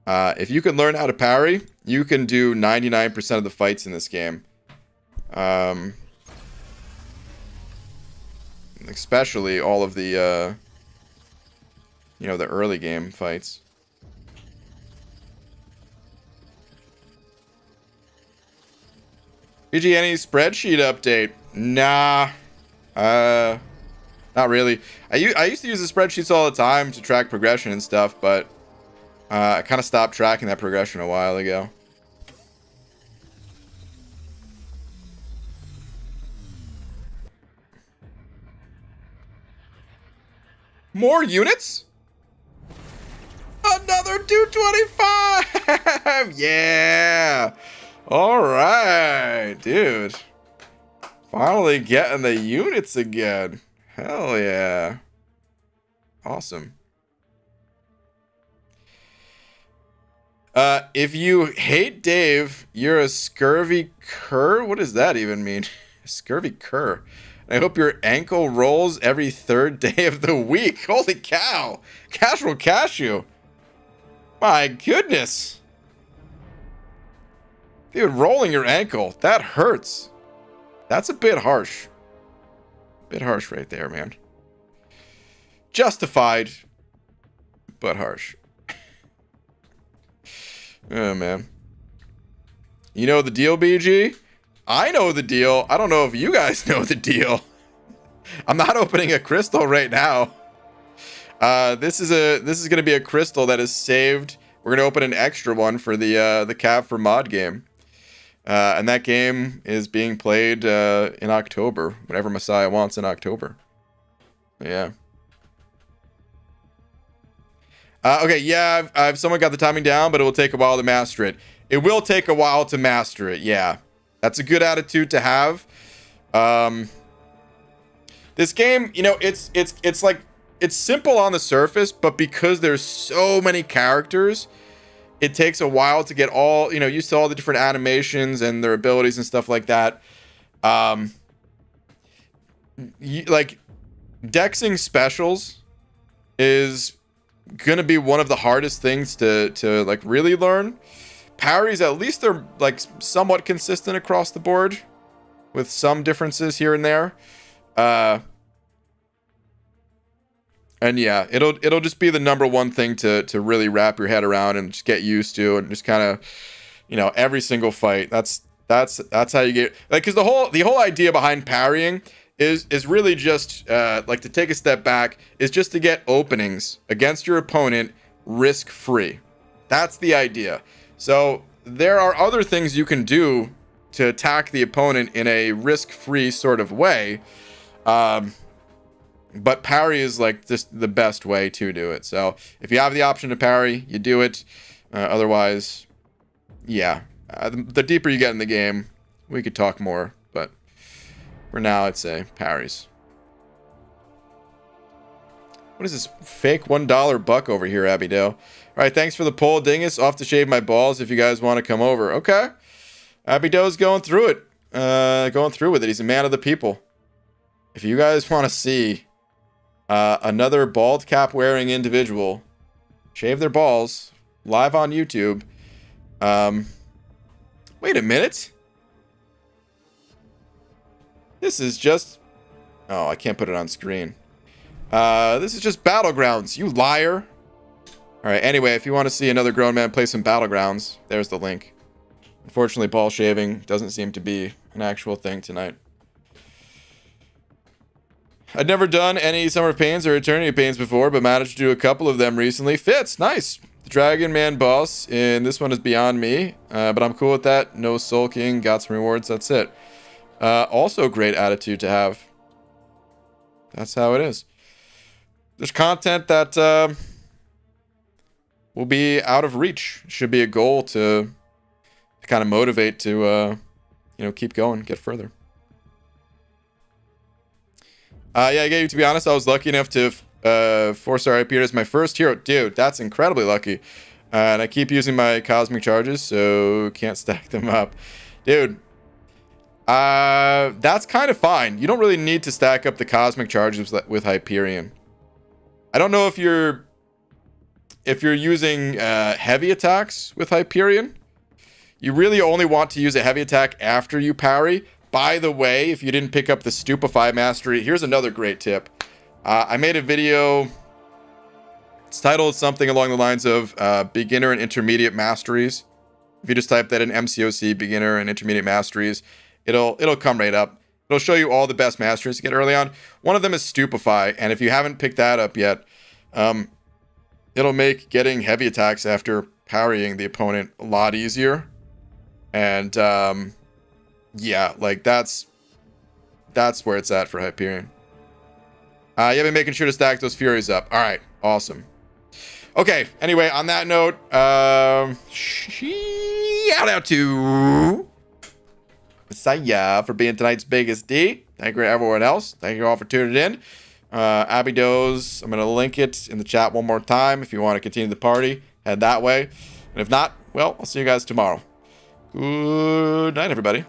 If you can learn how to parry, you can do 99% of the fights in this game. Especially all of the, you know, the early game fights. BG, any spreadsheet update? Nah. Not really. I used to use the spreadsheets all the time to track progression and stuff, but I kind of stopped tracking that progression a while ago. More units? Another 225! Yeah! Alright, dude. Finally getting the units again. Hell yeah. Awesome. If you hate Dave, you're a scurvy cur? What does that even mean? Scurvy cur. I hope your ankle rolls every 3rd day of the week. Holy cow. Casual cashew. My goodness. Dude, rolling your ankle. That hurts. That's a bit harsh. Bit harsh right there, man. Justified, but harsh. Oh, man. You know the deal, BG? I know the deal. I don't know if you guys know the deal. I'm not opening a crystal right now. This is gonna be a crystal that is saved. We're gonna open an extra one for the Cav for Mod game. And that game is being played in October, whenever Messiah wants in October. Yeah. Okay, yeah, I've somewhat got the timing down, but it will take a while to master it. It will take a while to master it, yeah. That's a good attitude to have. This game, you know, it's like, it's simple on the surface, but because there's so many characters, it takes a while to get all, you know, used to all the different animations and their abilities and stuff like that. Like, dexing specials is gonna be one of the hardest things to like really learn. Parries, at least they're like somewhat consistent across the board, with some differences here and there. And yeah, it'll just be the #1 thing to really wrap your head around and just get used to, and just kind of, you know, every single fight. That's That's how you get, like, because the whole idea behind parrying is really just like, to take a step back, is just to get openings against your opponent risk free. That's the idea. So there are other things you can do to attack the opponent in a risk free sort of way. But parry is like just the best way to do it. So if you have the option to parry, you do it. Otherwise, yeah. The deeper you get in the game, we could talk more. But for now, I'd say parries. What is this fake $1 buck over here, Abby Doe? All right, thanks for the poll, Dingus. Off to shave my balls if you guys want to come over. Okay. Abby Doe's going through it. Going through with it. He's a man of the people. If you guys want to see another bald cap wearing individual shave their balls live on YouTube, wait a minute. This is just... Oh, I can't put it on screen. This is just Battlegrounds, you liar. Alright, anyway, if you want to see another grown man play some Battlegrounds, there's the link. Unfortunately, ball shaving doesn't seem to be an actual thing tonight. I'd never done any Summer of Pains or Eternity of Pains before, but managed to do a couple of them recently. Fits, nice. The Dragon Man boss, and this one is beyond me, but I'm cool with that. No sulking, got some rewards, that's it. Also great attitude to have. That's how it is. There's content that will be out of reach. Should be a goal to kind of motivate to, keep going, get further. Yeah, Gabe, to be honest, I was lucky enough to 4-star Hyperion as my first hero. Dude, that's incredibly lucky. And I keep using my cosmic charges, so can't stack them up. Dude, that's kind of fine. You don't really need to stack up the cosmic charges with Hyperion. I don't know if you're using heavy attacks with Hyperion. You really only want to use a heavy attack after you parry. By the way, if you didn't pick up the Stupefy Mastery, here's another great tip. I made a video. It's titled something along the lines of Beginner and Intermediate Masteries. If you just type that in MCOC, Beginner and Intermediate Masteries, it'll come right up. It'll show you all the best masteries to get early on. One of them is Stupefy, and if you haven't picked that up yet, it'll make getting heavy attacks after parrying the opponent a lot easier. And yeah, like that's where it's at for Hyperion. Yeah, been making sure to stack those Furies up. All right, awesome. Okay, anyway, on that note, shout out to Messiah for being tonight's biggest D. Thank you to everyone else. Thank you all for tuning in. Abby Doe's, I'm going to link it in the chat one more time. If you want to continue the party, head that way. And if not, well, I'll see you guys tomorrow. Good night, everybody.